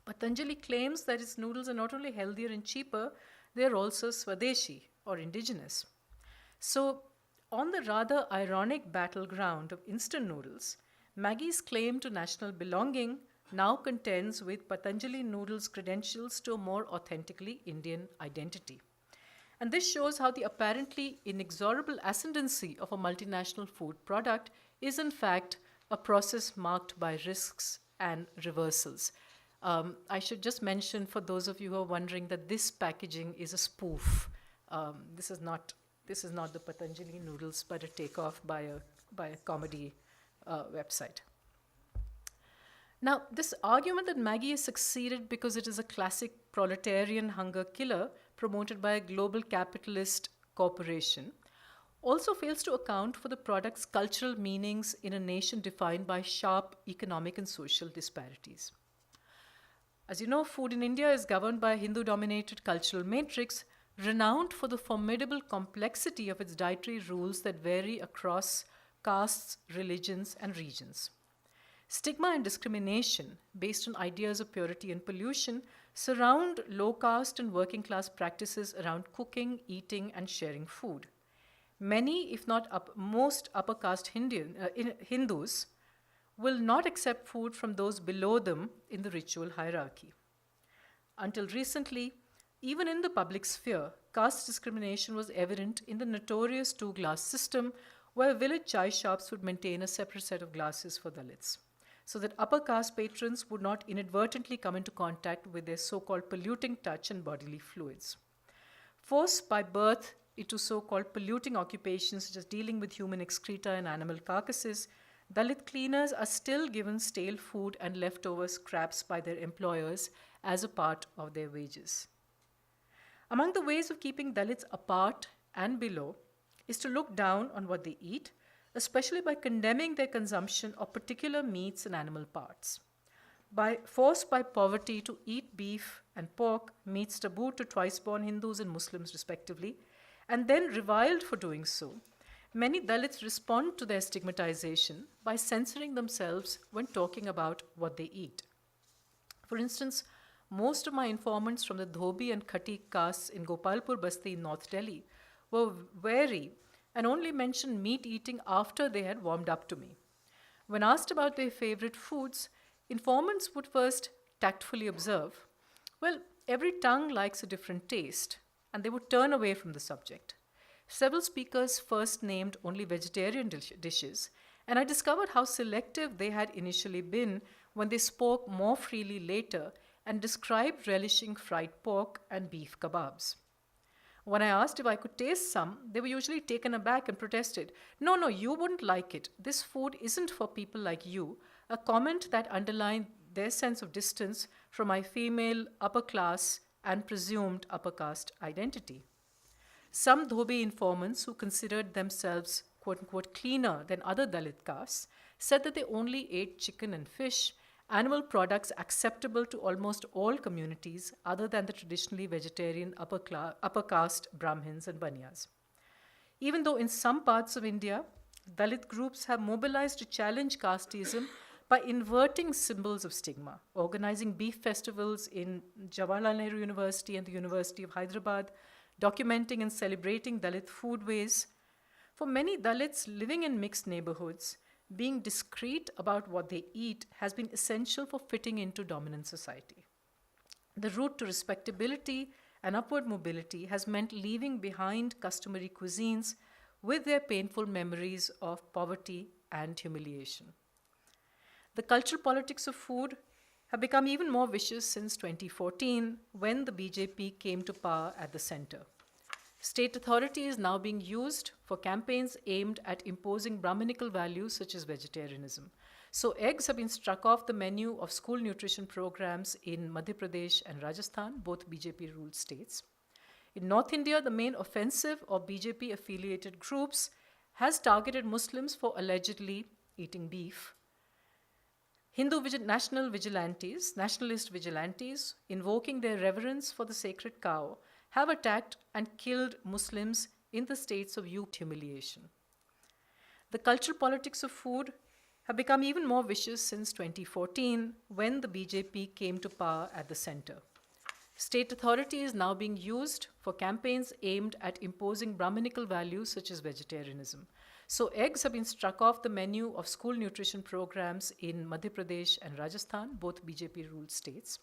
Patanjali claims that its noodles are not only healthier and cheaper, they are also Swadeshi, or indigenous. So, on the rather ironic battleground of instant noodles, Maggie's claim to national belonging now contends with Patanjali noodles' credentials to a more authentically Indian identity. And this shows how the apparently inexorable ascendancy of a multinational food product is in fact a process marked by risks and reversals. I should just mention for those of you who are wondering that this packaging is a spoof. This is not the Patanjali noodles, but a takeoff by a comedy website. Now, this argument that Maggi has succeeded because it is a classic proletarian hunger killer promoted by a global capitalist corporation also fails to account for the product's cultural meanings in a nation defined by sharp economic and social disparities. As you know, food in India is governed by a Hindu-dominated cultural matrix renowned for the formidable complexity of its dietary rules that vary across castes, religions, and regions. Stigma and discrimination based on ideas of purity and pollution surround low-caste and working-class practices around cooking, eating, and sharing food. Many, if not most upper-caste Hindus will not accept food from those below them in the ritual hierarchy. Until recently, even in the public sphere, caste discrimination was evident in the notorious two-glass system where village chai shops would maintain a separate set of glasses for Dalits, so that upper caste patrons would not inadvertently come into contact with their so-called polluting touch and bodily fluids. Forced by birth into so-called polluting occupations such as dealing with human excreta and animal carcasses, Dalit cleaners are still given stale food and leftover scraps by their employers as a part of their wages. Among the ways of keeping Dalits apart and below is to look down on what they eat, especially by condemning their consumption of particular meats and animal parts. Forced by poverty to eat beef and pork, meats taboo to twice-born Hindus and Muslims respectively, and then reviled for doing so, many Dalits respond to their stigmatization by censoring themselves when talking about what they eat. For instance, most of my informants from the Dhobi and Khati castes in Gopalpur Basti in North Delhi were wary and only mentioned meat eating after they had warmed up to me. When asked about their favorite foods, informants would first tactfully observe, well, every tongue likes a different taste, and they would turn away from the subject. Several speakers first named only vegetarian dishes, and I discovered how selective they had initially been when they spoke more freely later and described relishing fried pork and beef kebabs. When I asked if I could taste some, they were usually taken aback and protested, No, you wouldn't like it. This food isn't for people like you, a comment that underlined their sense of distance from my female upper class and presumed upper caste identity. Some Dhobi informants who considered themselves quote-unquote cleaner than other Dalit castes said that they only ate chicken and fish, animal products acceptable to almost all communities other than the traditionally vegetarian upper caste Brahmins and Banyas. Even though in some parts of India, Dalit groups have mobilized to challenge casteism by inverting symbols of stigma, organizing beef festivals in Jawaharlal Nehru University and the University of Hyderabad, documenting and celebrating Dalit foodways. For many Dalits living in mixed neighborhoods, being discreet about what they eat has been essential for fitting into dominant society. The route to respectability and upward mobility has meant leaving behind customary cuisines with their painful memories of poverty and humiliation. The cultural politics of food have become even more vicious since 2014 when the BJP came to power at the center. State authority is now being used for campaigns aimed at imposing Brahminical values such as vegetarianism. So eggs have been struck off the menu of school nutrition programs in Madhya Pradesh and Rajasthan, both BJP-ruled states. In North India, the main offensive of BJP-affiliated groups has targeted Muslims for allegedly eating beef. Nationalist vigilantes, invoking their reverence for the sacred cow, have attacked and killed Muslims in the states of humiliation. The cultural politics of food have become even more vicious since 2014 when the BJP came to power at the center. State authority is now being used for campaigns aimed at imposing Brahminical values such as vegetarianism. So eggs have been struck off the menu of school nutrition programs in Madhya Pradesh and Rajasthan, both BJP-ruled states.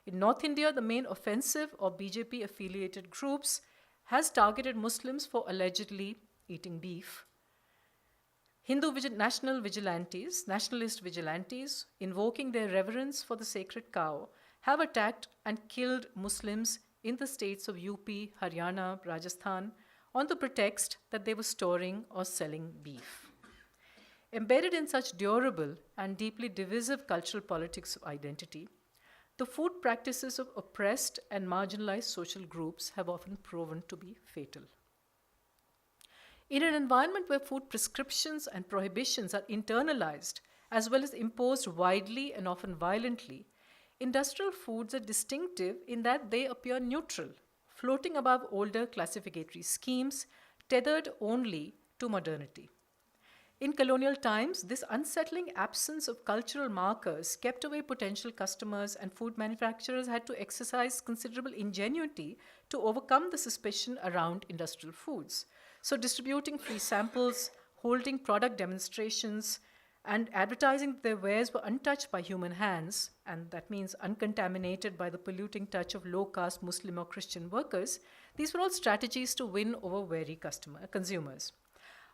In North India, the main offensive of BJP-affiliated groups has targeted Muslims for allegedly eating beef. Nationalist vigilantes, invoking their reverence for the sacred cow, have attacked and killed Muslims in the states of UP, Haryana, Rajasthan, on the pretext that they were storing or selling beef. Embedded in such durable and deeply divisive cultural politics of identity, the food practices of oppressed and marginalized social groups have often proven to be fatal. In an environment where food prescriptions and prohibitions are internalized as well as imposed widely and often violently, industrial foods are distinctive in that they appear neutral, floating above older classificatory schemes tethered only to modernity. In colonial times, this unsettling absence of cultural markers kept away potential customers, and food manufacturers had to exercise considerable ingenuity to overcome the suspicion around industrial foods. So distributing free samples, holding product demonstrations, and advertising that their wares were untouched by human hands, and that means uncontaminated by the polluting touch of low-caste Muslim or Christian workers, these were all strategies to win over wary consumers.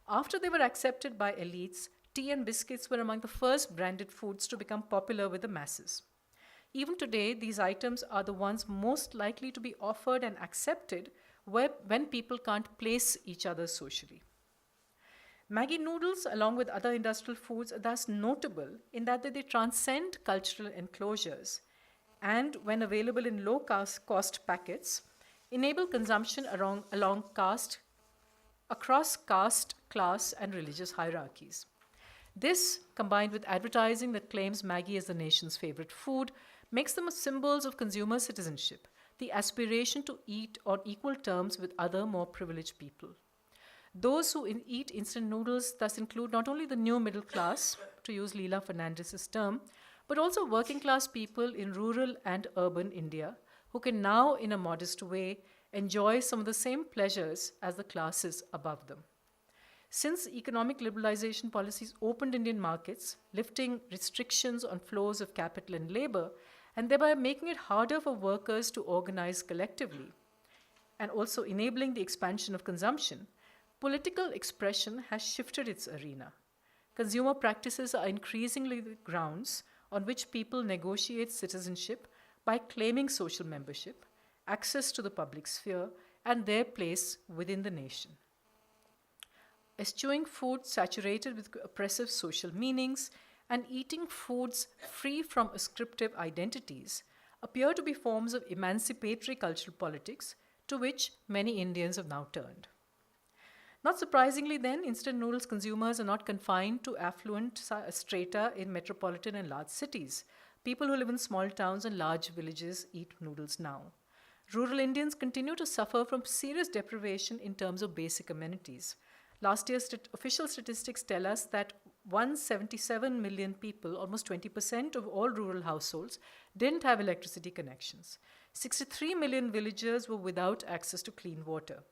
After they were accepted by elites, tea and biscuits were among the first branded foods to become popular with the masses. Even today, these items are the ones most likely to be offered and accepted when people can't place each other socially. Maggi noodles, along with other industrial foods, are thus notable in that they transcend cultural enclosures and, when available in low cost packets, enable consumption across caste, class, and religious hierarchies. This, combined with advertising that claims Maggi as the nation's favorite food, makes them symbols of consumer citizenship, the aspiration to eat on equal terms with other more privileged people. Those who eat instant noodles thus include not only the new middle class, to use Leela Fernandez's term, but also working class people in rural and urban India who can now, in a modest way, enjoy some of the same pleasures as the classes above them. Since economic liberalization policies opened Indian markets, lifting restrictions on flows of capital and labor, and thereby making it harder for workers to organize collectively, and also enabling the expansion of consumption, political expression has shifted its arena. Consumer practices are increasingly the grounds on which people negotiate citizenship by claiming social membership, access to the public sphere, and their place within the nation. Eschewing food saturated with oppressive social meanings and eating foods free from ascriptive identities appear to be forms of emancipatory cultural politics to which many Indians have now turned. Not surprisingly, then, instant noodles consumers are not confined to affluent strata in metropolitan and large cities. People who live in small towns and large villages eat noodles now. Rural Indians continue to suffer from serious deprivation in terms of basic amenities. Last year's official statistics tell us that 177 million people, almost 20% of all rural households, didn't have electricity connections. 63 million villagers were without access to clean water.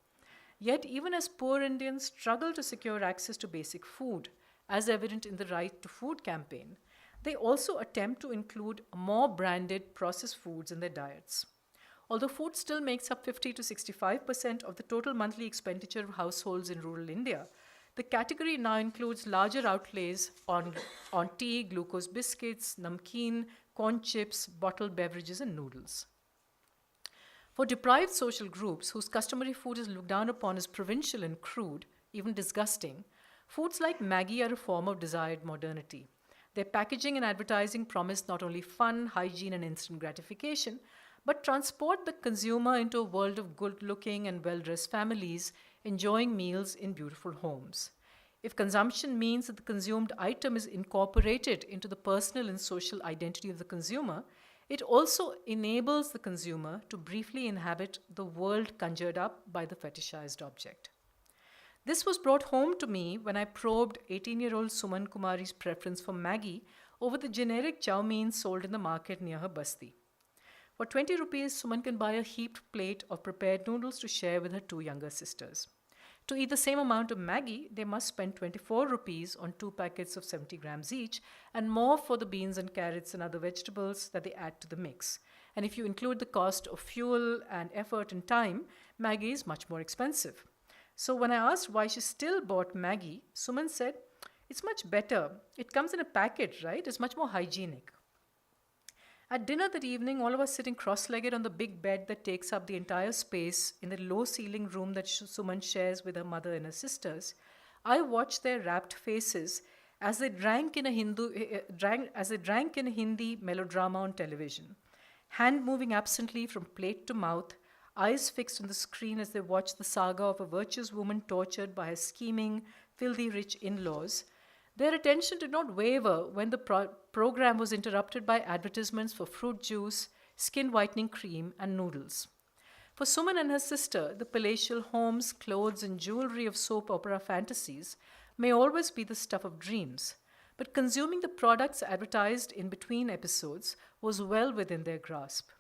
Yet, even as poor Indians struggle to secure access to basic food, as evident in the Right to Food campaign, they also attempt to include more branded processed foods in their diets. Although food still makes up 50 to 65% of the total monthly expenditure of households in rural India, the category now includes larger outlays on tea, glucose biscuits, namkeen, corn chips, bottled beverages, and noodles. For deprived social groups whose customary food is looked down upon as provincial and crude, even disgusting, foods like Maggi are a form of desired modernity. Their packaging and advertising promise not only fun, hygiene, and instant gratification, but transport the consumer into a world of good-looking and well-dressed families enjoying meals in beautiful homes. If consumption means that the consumed item is incorporated into the personal and social identity of the consumer, it also enables the consumer to briefly inhabit the world conjured up by the fetishized object. This was brought home to me when I probed 18-year-old Suman Kumari's preference for Maggi over the generic chow mein sold in the market near her basti. For 20 rupees, Suman can buy a heaped plate of prepared noodles to share with her two younger sisters. To eat the same amount of Maggi, they must spend 24 rupees on 2 packets of 70 grams each, and more for the beans and carrots and other vegetables that they add to the mix. And if you include the cost of fuel and effort and time, Maggi is much more expensive. So when I asked why she still bought Maggi, Suman said, "It's much better. It comes in a packet, right? It's much more hygienic." At dinner that evening, all of us sitting cross-legged on the big bed that takes up the entire space in the low-ceiling room that Suman shares with her mother and her sisters, I watched their rapt faces as they drank in a Hindi melodrama on television, hand moving absently from plate to mouth, eyes fixed on the screen as they watched the saga of a virtuous woman tortured by her scheming, filthy rich in-laws. Their attention did not waver when the program was interrupted by advertisements for fruit juice, skin whitening cream, and noodles. For Suman and her sister, the palatial homes, clothes, and jewelry of soap opera fantasies may always be the stuff of dreams, but consuming the products advertised in between episodes was well within their grasp.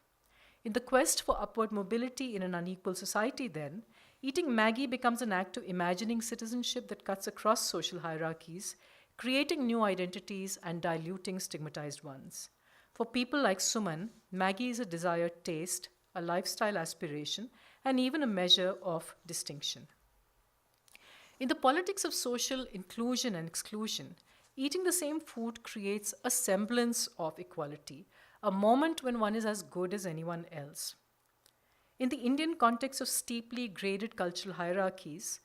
In the quest for upward mobility in an unequal society, then, eating Maggi becomes an act of imagining citizenship that cuts across social hierarchies, creating new identities and diluting stigmatized ones. For people like Suman, Maggi is a desired taste, a lifestyle aspiration, and even a measure of distinction. In the politics of social inclusion and exclusion, eating the same food creates a semblance of equality, a moment when one is as good as anyone else. In the Indian context of steeply graded cultural hierarchies,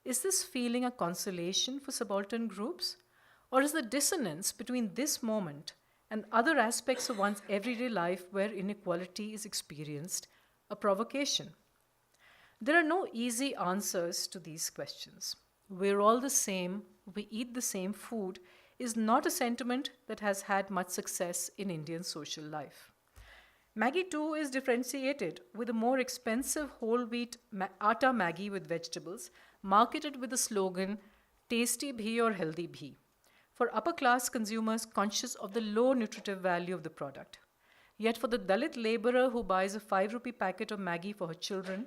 is this feeling a consolation for subaltern groups? Or is the dissonance between this moment and other aspects of one's everyday life where inequality is experienced a provocation? There are no easy answers to these questions. We're all the same, we eat the same food is not a sentiment that has had much success in Indian social life. Maggi too is differentiated with a more expensive whole wheat atta Maggi with vegetables, marketed with the slogan, tasty bhi or healthy bhi, for upper class consumers conscious of the low nutritive value of the product. Yet for the Dalit laborer who buys a 5 rupee packet of Maggi for her children,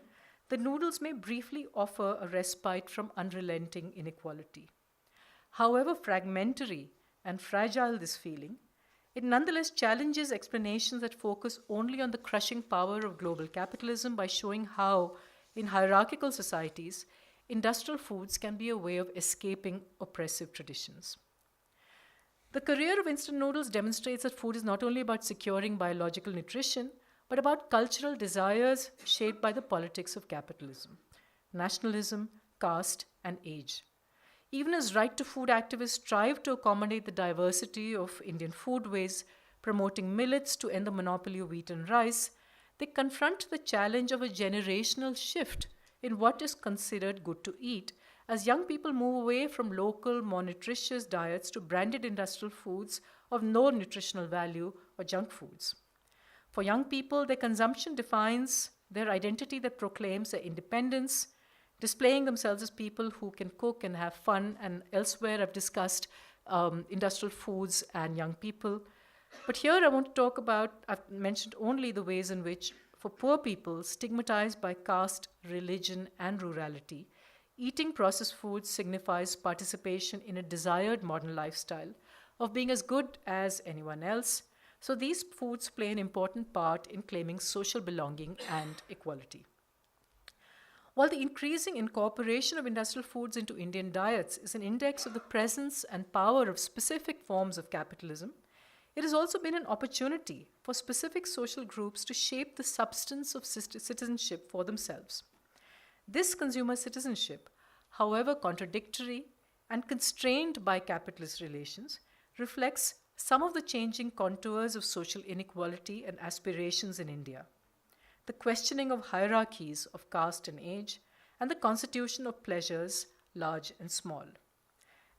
the noodles may briefly offer a respite from unrelenting inequality. However fragmentary and fragile this feeling, it nonetheless challenges explanations that focus only on the crushing power of global capitalism by showing how, in hierarchical societies, industrial foods can be a way of escaping oppressive traditions. The career of instant noodles demonstrates that food is not only about securing biological nutrition, but about cultural desires shaped by the politics of capitalism, nationalism, caste, and age. Even as right to food activists strive to accommodate the diversity of Indian foodways, promoting millets to end the monopoly of wheat and rice, they confront the challenge of a generational shift in what is considered good to eat as young people move away from local, more nutritious diets to branded industrial foods of no nutritional value or junk foods. For young people, their consumption defines their identity that proclaims their independence, displaying themselves as people who can cook and have fun. And elsewhere, I've discussed industrial foods and young people. But here I want to talk about, I've mentioned only the ways in which, for poor people stigmatized by caste, religion, and rurality, eating processed foods signifies participation in a desired modern lifestyle of being as good as anyone else. So these foods play an important part in claiming social belonging and equality. While the increasing incorporation of industrial foods into Indian diets is an index of the presence and power of specific forms of capitalism, it has also been an opportunity for specific social groups to shape the substance of citizenship for themselves. This consumer citizenship, however contradictory and constrained by capitalist relations, reflects some of the changing contours of social inequality and aspirations in India, the questioning of hierarchies of caste and age, and the constitution of pleasures, large and small.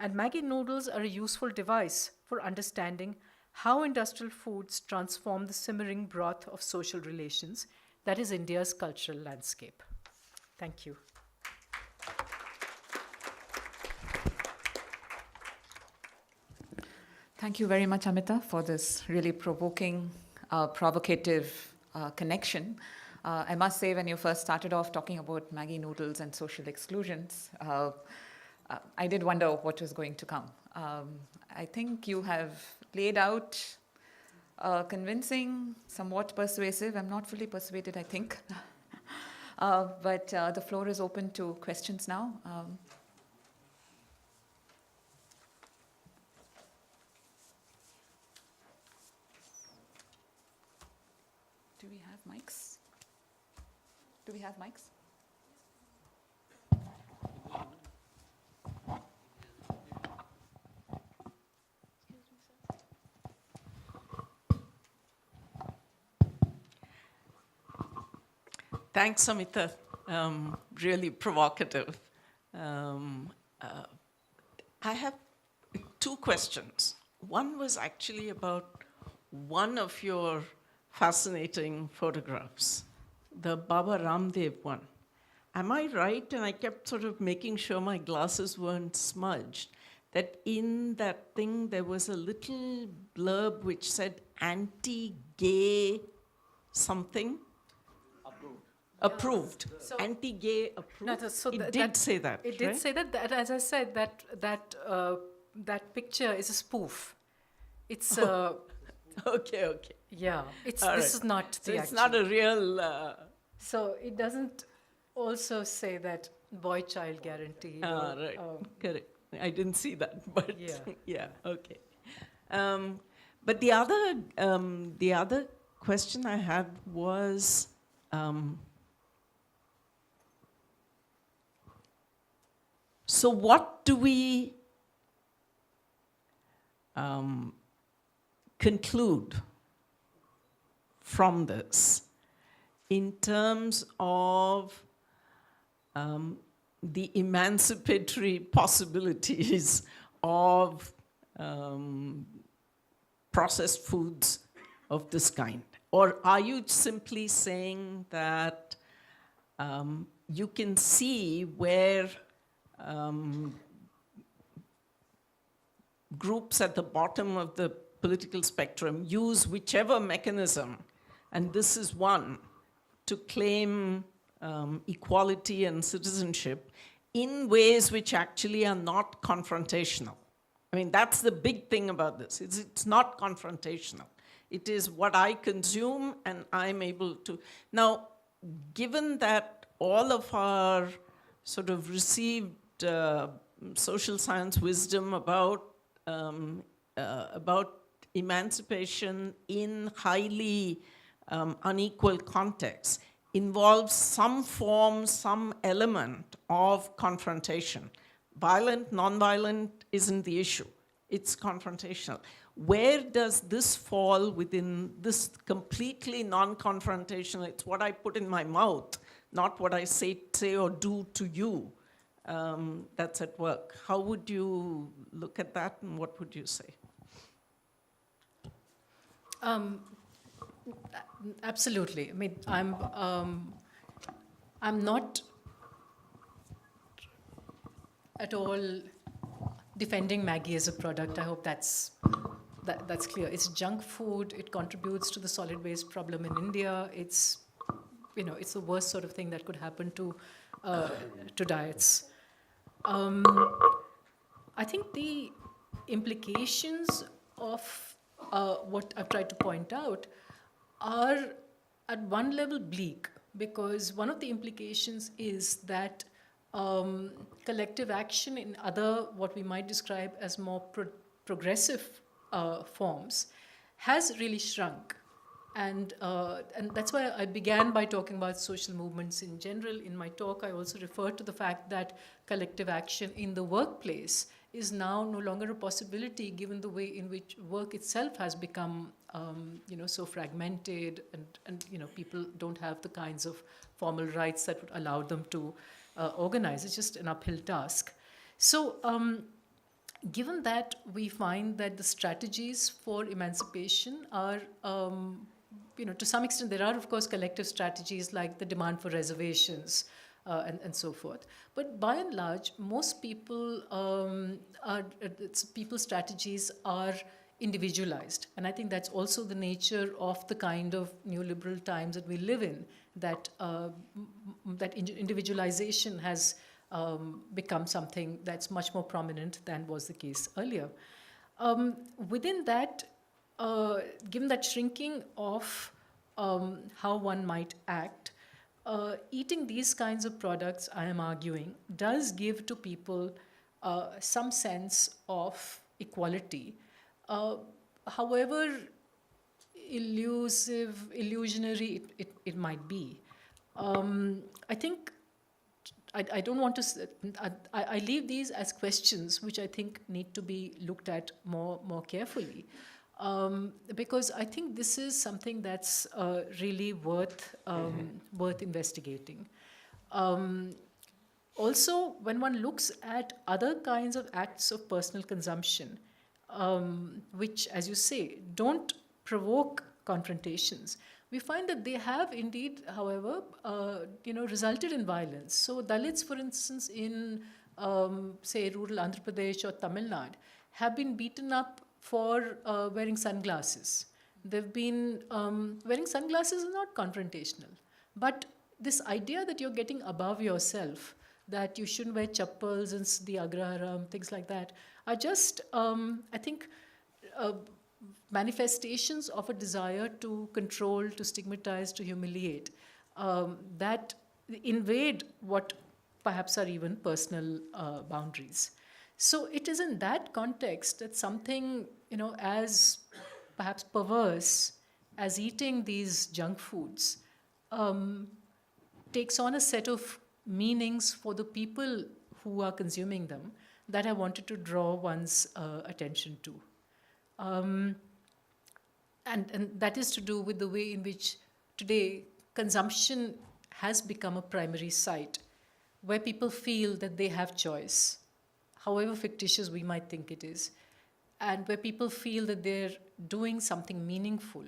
And Maggi noodles are a useful device for understanding how industrial foods transform the simmering broth of social relations that is India's cultural landscape. Thank you. Thank you very much, Amita, for this really provoking, provocative connection. I must say, when you first started off talking about Maggi noodles and social exclusions, I did wonder what was going to come. I think you have laid out convincing, somewhat persuasive. I'm not fully persuaded, I think. But the floor is open to questions now. Do we have mics? Do we have mics? Thanks, Amita. Really provocative. I have two questions. One was actually about one of your fascinating photographs, the Baba Ramdev one. Am I right? And I kept sort of making sure my glasses weren't smudged, that in that thing there was a little blurb which said anti-gay something. Approved. So, anti-gay approved. No, so it did say that. It did say that. As I said, that picture is a spoof. It's Okay. yeah. This right. is not So the. it's not a real. So it doesn't also say that boy-child guarantee. Right. Correct. I didn't see that, but Yeah. yeah. Okay. But the other question I had was. So what do we conclude from this in terms of the emancipatory possibilities of processed foods of this kind? Or are you simply saying that you can see where groups at the bottom of the political spectrum use whichever mechanism, and this is one, to claim equality and citizenship in ways which actually are not confrontational? I mean, that's the big thing about this. It's not confrontational. It is what I consume and I'm able to. Now, given that all of our sort of received social science wisdom about emancipation in highly unequal contexts involves some form, some element of confrontation. Violent, non-violent isn't the issue. It's confrontational. Where does this fall within this completely non-confrontational? It's what I put in my mouth, not what I say or do to you, that's at work. How would you look at that, and what would you say? Absolutely. I mean, I'm not at all defending Maggi as a product. I hope that's clear. It's junk food. It contributes to the solid waste problem in India. It's the worst sort of thing that could happen to diets. I think the implications of what I've tried to point out are at one level bleak, because one of the implications is that collective action in other, what we might describe as more progressive forms, has really shrunk. And that's why I began by talking about social movements in general. In my talk, I also referred to the fact that collective action in the workplace is now no longer a possibility, given the way in which work itself has become so fragmented, and people don't have the kinds of formal rights that would allow them to organize. It's just an uphill task. So given that, we find that the strategies for emancipation are, to some extent, there are, of course, collective strategies like the demand for reservations and so forth. But by and large, most people's strategies are individualized. And I think that's also the nature of the kind of neoliberal times that we live in, that individualization has become something that's much more prominent than was the case earlier. Within that, given that shrinking of how one might act, eating these kinds of products, I am arguing, does give to people some sense of equality, however illusionary it might be. I think I don't want to. I leave these as questions which I think need to be looked at more carefully, because I think this is something that's really worth investigating. Also, when one looks at other kinds of acts of personal consumption, which, as you say, don't provoke confrontations, we find that they have indeed, however, resulted in violence. So Dalits, for instance, in, say, rural Andhra Pradesh or Tamil Nadu, have been beaten up for wearing sunglasses. They've been, wearing sunglasses is not confrontational. But this idea that you're getting above yourself, that you shouldn't wear chappals and the agraharam, things like that, are just, I think, manifestations of a desire to control, to stigmatize, to humiliate, that invade what perhaps are even personal boundaries. So it is in that context that something, as perhaps perverse as eating these junk foods takes on a set of meanings for the people who are consuming them that I wanted to draw one's attention to. And that is to do with the way in which today consumption has become a primary site where people feel that they have choice, however fictitious we might think it is, and where people feel that they're doing something meaningful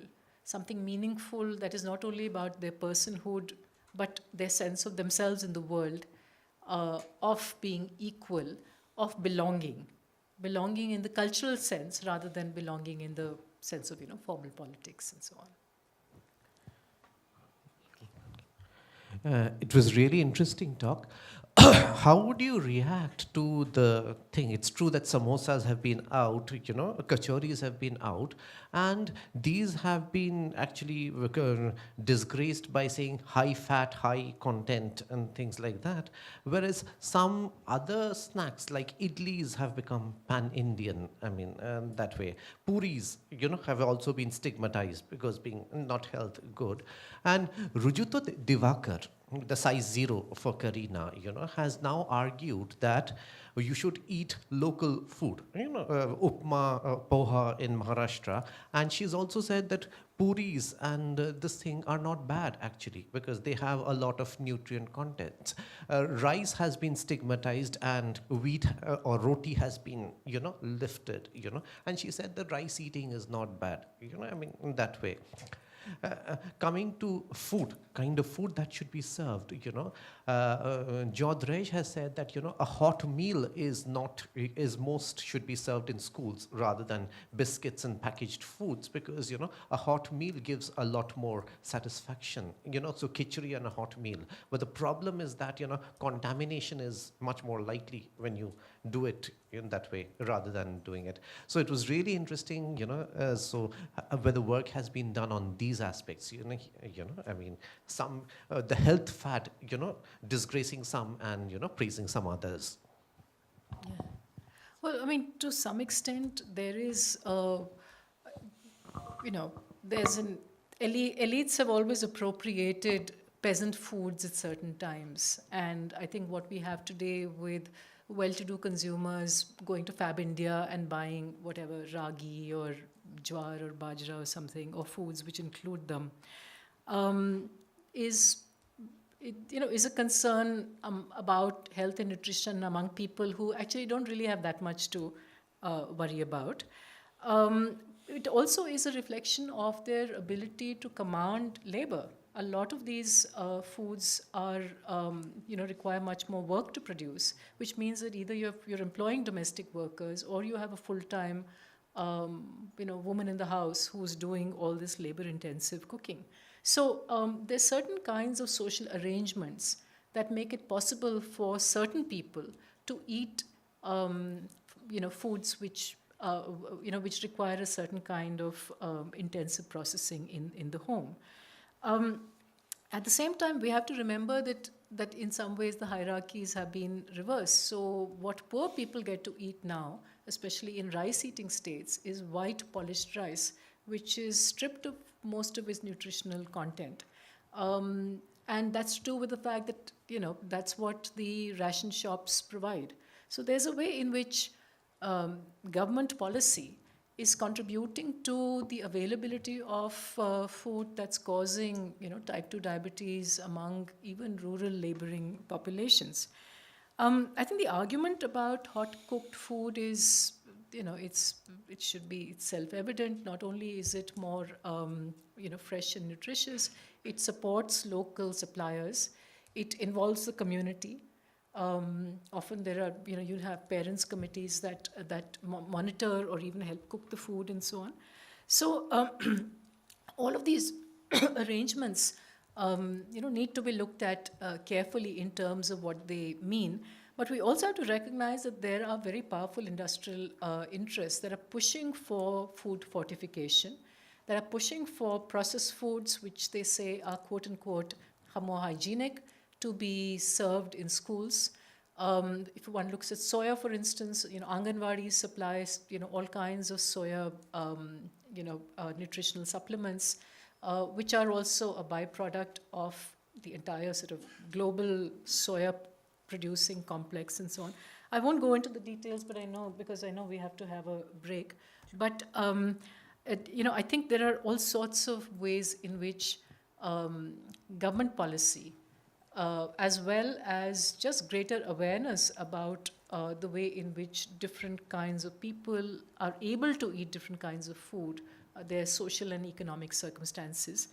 that is not only about their personhood, but their sense of themselves in the world, of being equal, of belonging in the cultural sense rather than belonging in the sense of, formal politics and so on. It was really interesting talk. How would you react to the thing? It's true that samosas have been out, kachoris have been out, and these have been actually disgraced by saying high fat, high content and things like that. Whereas some other snacks like idlis have become pan-Indian, that way. Puris, have also been stigmatized because being not health good. And Rujuto Divakar, the size 0 for Karina, has now argued that you should eat local food, upma, poha in Maharashtra. And she's also said that puris and this thing are not bad actually because they have a lot of nutrient content. Rice has been stigmatized and wheat or roti has been, lifted, And she said that rice eating is not bad, in that way. Coming to food, kind of food that should be served, Jodrej has said that, a hot meal should be served in schools rather than biscuits and packaged foods because, a hot meal gives a lot more satisfaction, so khichdi and a hot meal. But the problem is that, contamination is much more likely when you do it in that way rather than doing it. So it was really interesting, where the work has been done on these aspects, some, the health fad, disgracing some and, praising some others. Yeah. Well, to some extent, there is, there's an, elites have always appropriated peasant foods at certain times. And I think what we have today with well-to-do consumers going to Fab India and buying whatever ragi or jwar or bajra or something, or foods which include them, is a concern about health and nutrition among people who actually don't really have that much to worry about. It also is a reflection of their ability to command labor. A lot of these foods are, require much more work to produce, which means that either you're employing domestic workers or you have a full-time, woman in the house who's doing all this labor-intensive cooking. So there's certain kinds of social arrangements that make it possible for certain people to eat, foods which, which require a certain kind of intensive processing in the home. At the same time, we have to remember that in some ways the hierarchies have been reversed. So what poor people get to eat now, especially in rice-eating states, is white polished rice, which is stripped of most of its nutritional content. And that's to do with the fact that, that's what the ration shops provide. So there's a way in which government policy is contributing to the availability of food that's causing, type 2 diabetes among even rural laboring populations. I think the argument about hot cooked food is, it should be self-evident. Not only is it more, fresh and nutritious, it supports local suppliers. It involves the community. Often there are, you'll have parents' committees that monitor or even help cook the food and so on. So all of these arrangements, need to be looked at carefully in terms of what they mean. But we also have to recognize that there are very powerful industrial interests that are pushing for food fortification, that are pushing for processed foods, which they say are quote-unquote more hygienic, to be served in schools. If one looks at soya, for instance, Anganwadi supplies, all kinds of soya, nutritional supplements, which are also a byproduct of the entire sort of global soya producing complex and so on. I won't go into the details, but I know we have to have a break. But I think there are all sorts of ways in which government policy, as well as just greater awareness about the way in which different kinds of people are able to eat different kinds of food, their social and economic circumstances,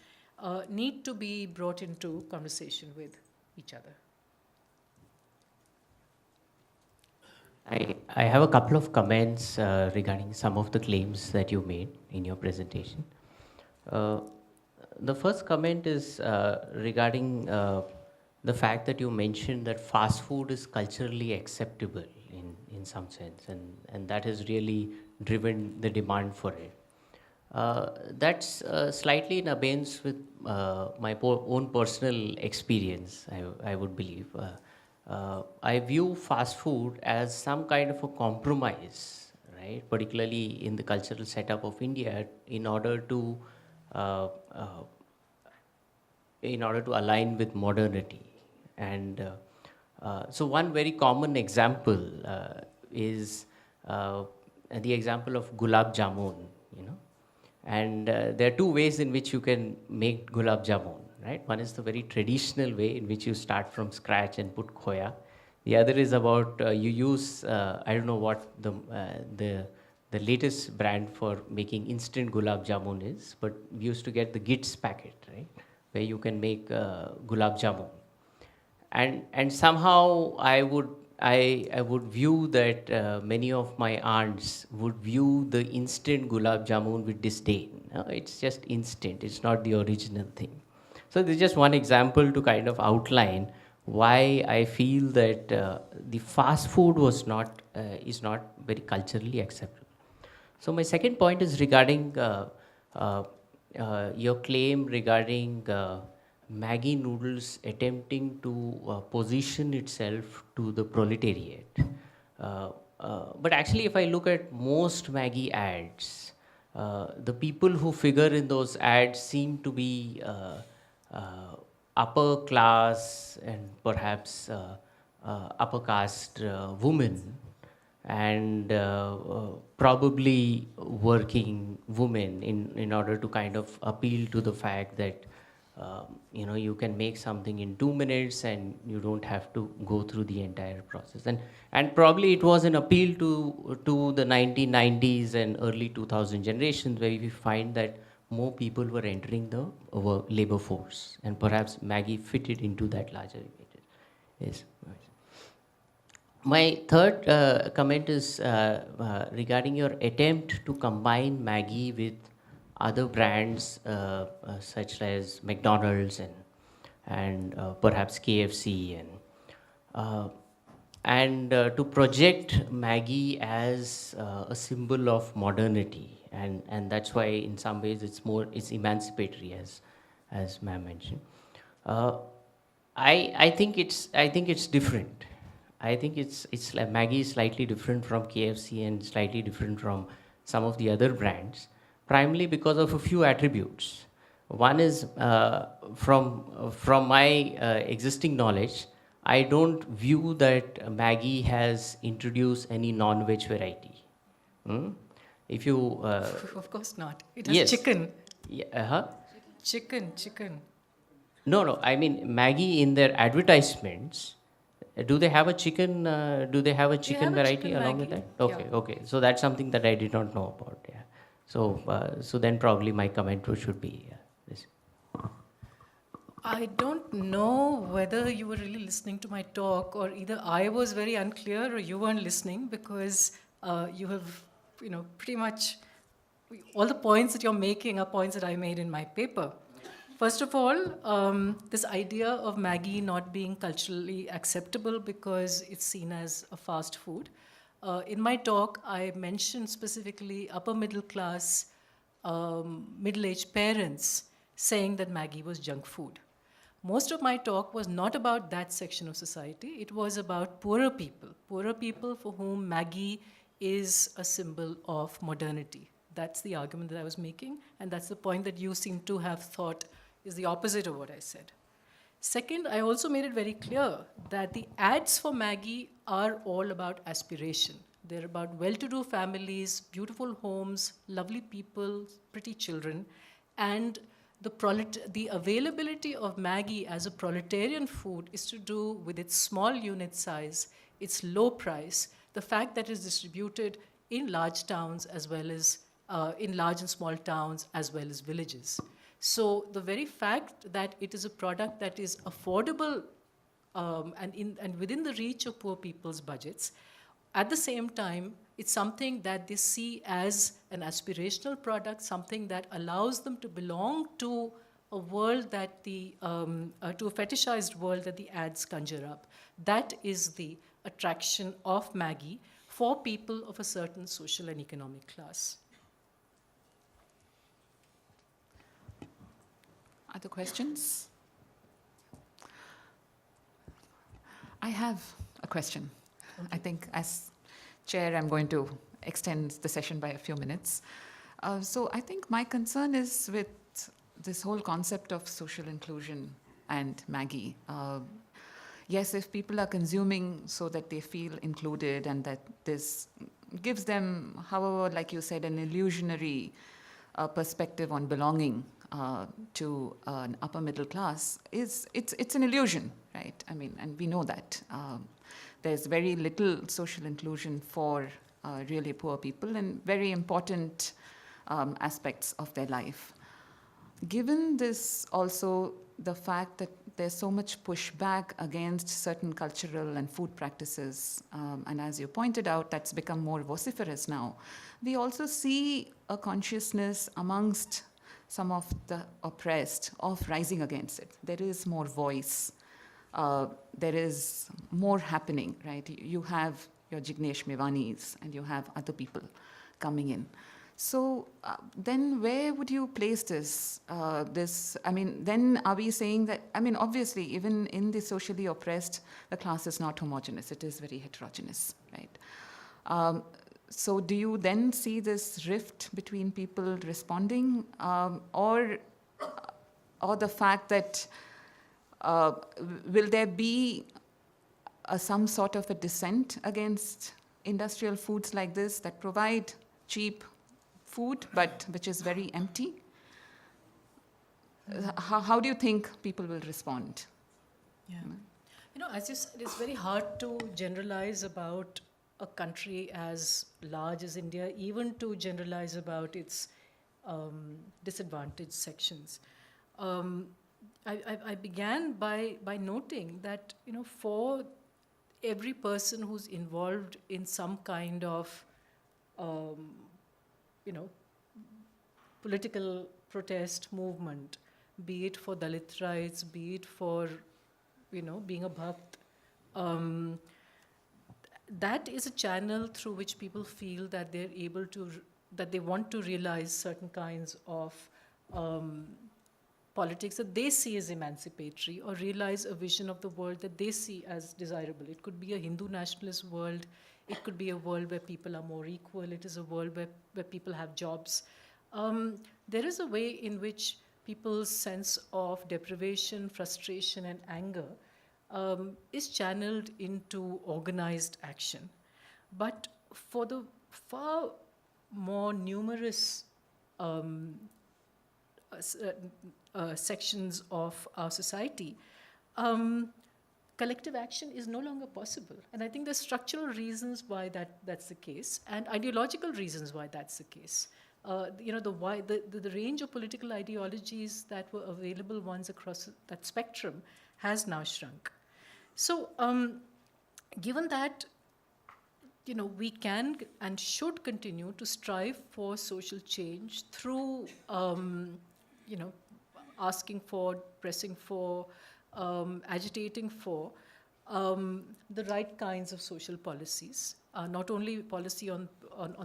need to be brought into conversation with each other. I have a couple of comments regarding some of the claims that you made in your presentation. The first comment is regarding the fact that you mentioned that fast food is culturally acceptable in some sense, and that has really driven the demand for it. That's slightly in abeyance with my own personal experience, I would believe. I view fast food as some kind of a compromise, right? Particularly in the cultural setup of India, in order to align with modernity. And so one very common example is the example of gulab jamun, And there are two ways in which you can make gulab jamun, right? One is the very traditional way in which you start from scratch and put khoya. The other is about you use I don't know what the latest brand for making instant gulab jamun is, but we used to get the Gits packet, right, where you can make gulab jamun. And somehow I would view that many of my aunts would view the instant gulab jamun with disdain. It's just instant. It's not the original thing. So this is just one example to kind of outline why I feel that the fast food is not very culturally acceptable. So my second point is regarding your claim regarding Maggi noodles attempting to position itself to the proletariat. But actually, if I look at most Maggi ads, the people who figure in those ads seem to be upper class and perhaps upper caste women, and probably working women in order to kind of appeal to the fact that you can make something in 2 minutes and you don't have to go through the entire process. And probably it was an appeal to the 1990s and early 2000 generations, where we find that more people were entering the labor force, and perhaps Maggi fitted into that larger image. Yes. My third comment is regarding your attempt to combine Maggi with other brands such as McDonald's and perhaps KFC and to project Maggi as a symbol of modernity, and that's why in some ways it's emancipatory, as ma'am mentioned. I think it's different. I think it's like Maggi is slightly different from KFC and slightly different from some of the other brands, primarily because of a few attributes. One is from my existing knowledge, I don't view that Maggi has introduced any non-veg variety. If you of course not. It has yes. chicken. Yeah, Chicken. No. I mean, Maggi in their advertisements, do they have a chicken? Do they have a chicken variety along with that? Okay. So that's something that I did not know about. Yeah. So then probably my comment should be this. I don't know whether you were really listening to my talk, or either I was very unclear or you weren't listening, because you have, pretty much all the points that you're making are points that I made in my paper. First of all, this idea of Maggi not being culturally acceptable because it's seen as a fast food. In my talk, I mentioned specifically upper middle class, middle-aged parents saying that Maggi was junk food. Most of my talk was not about that section of society. It was about poorer people for whom Maggi is a symbol of modernity. That's the argument that I was making, and that's the point that you seem to have thought is the opposite of what I said. Second, I also made it very clear that the ads for Maggi are all about aspiration. They're about well-to-do families, beautiful homes, lovely people, pretty children, and the availability of Maggi as a proletarian food is to do with its small unit size, its low price, the fact that it's distributed in large towns as well as in large and small towns as well as villages. So the very fact that it is a product that is affordable and within the reach of poor people's budgets, at the same time, it's something that they see as an aspirational product, something that allows them to belong to a world that to a fetishized world that the ads conjure up. That is the attraction of Maggi for people of a certain social and economic class. Other questions? I have a question. Okay. I think as chair, I'm going to extend the session by a few minutes. So I think my concern is with this whole concept of social inclusion and Maggi. Yes, if people are consuming so that they feel included and that this gives them, however, like you said, an illusionary perspective on belonging to an upper middle class, it's an illusion, right? I mean, and we know that. There's very little social inclusion for really poor people and very important aspects of their life. Given this also, the fact that there's so much pushback against certain cultural and food practices, and as you pointed out, that's become more vociferous now. We also see a consciousness amongst some of the oppressed of rising against it. There is more voice. There is more happening, right? You have your Jignesh Mewanis and you have other people coming in. So then where would you place this? Then are we saying that, obviously, even in the socially oppressed, the class is not homogeneous. It is very heterogeneous, right? So do you then see this rift between people responding or the fact that will there be some sort of a dissent against industrial foods like this that provide cheap food, but which is very empty? How do you think people will respond? Yeah. As you said, it's very hard to generalize about a country as large as India, even to generalize about its disadvantaged sections. I began by noting that, for every person who's involved in some kind of political protest movement, be it for Dalit rights, be it for, being a bhakt, that is a channel through which people feel that they're able to, that they want to realize certain kinds of politics that they see as emancipatory or realize a vision of the world that they see as desirable. It could be a Hindu nationalist world. It could be a world where people are more equal. It is a world where people have jobs. There is a way in which people's sense of deprivation, frustration, and anger is channeled into organized action. But for the far more numerous sections of our society, collective action is no longer possible. And I think there's structural reasons why that's the case, and ideological reasons why that's the case. The range of political ideologies that were available once across that spectrum has now shrunk. So given that, we can and should continue to strive for social change through, asking for, pressing for, agitating for the right kinds of social policies, not only policy on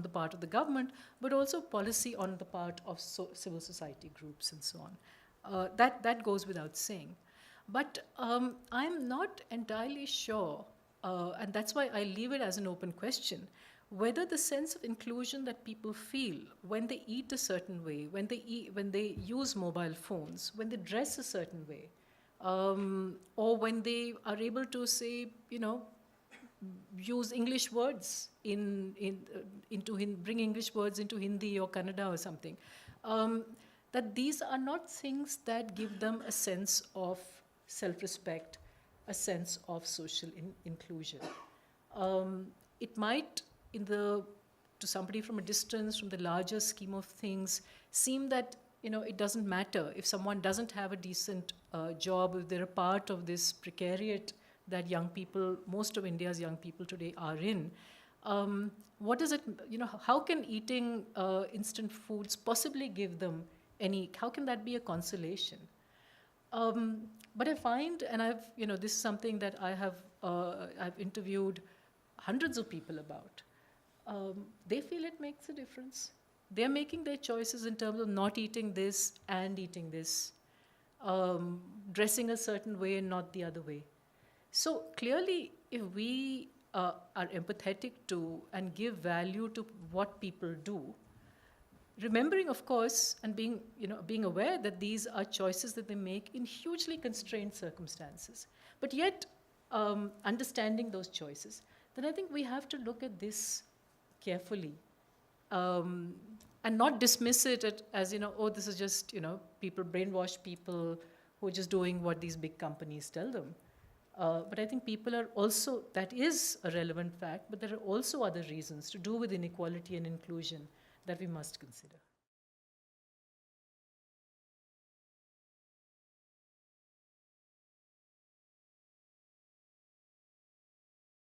the part of the government, but also policy on the part of civil society groups and so on. That goes without saying. But I'm not entirely sure, and that's why I leave it as an open question, whether the sense of inclusion that people feel when they eat a certain way, when they use mobile phones, when they dress a certain way, or when they are able to say, use English words bring English words into Hindi or Kannada or something. That these are not things that give them a sense of self-respect, a sense of social inclusion. It might, to somebody from a distance, from the larger scheme of things, seem that it doesn't matter if someone doesn't have a decent job, if they're a part of this precariat that most of India's young people today are in. What does it, how can eating instant foods possibly give them how can that be a consolation? But I find, and this is something that I've interviewed hundreds of people about. They feel it makes a difference. They're making their choices in terms of not eating this and eating this, dressing a certain way and not the other way. So clearly, if we are empathetic to and give value to what people do, remembering, of course, and being aware that these are choices that they make in hugely constrained circumstances, but yet understanding those choices, then I think we have to look at this carefully and not dismiss it as, this is just, people brainwash people who are just doing what these big companies tell them. But I think people are also, that is a relevant fact, but there are also other reasons to do with inequality and inclusion that we must consider.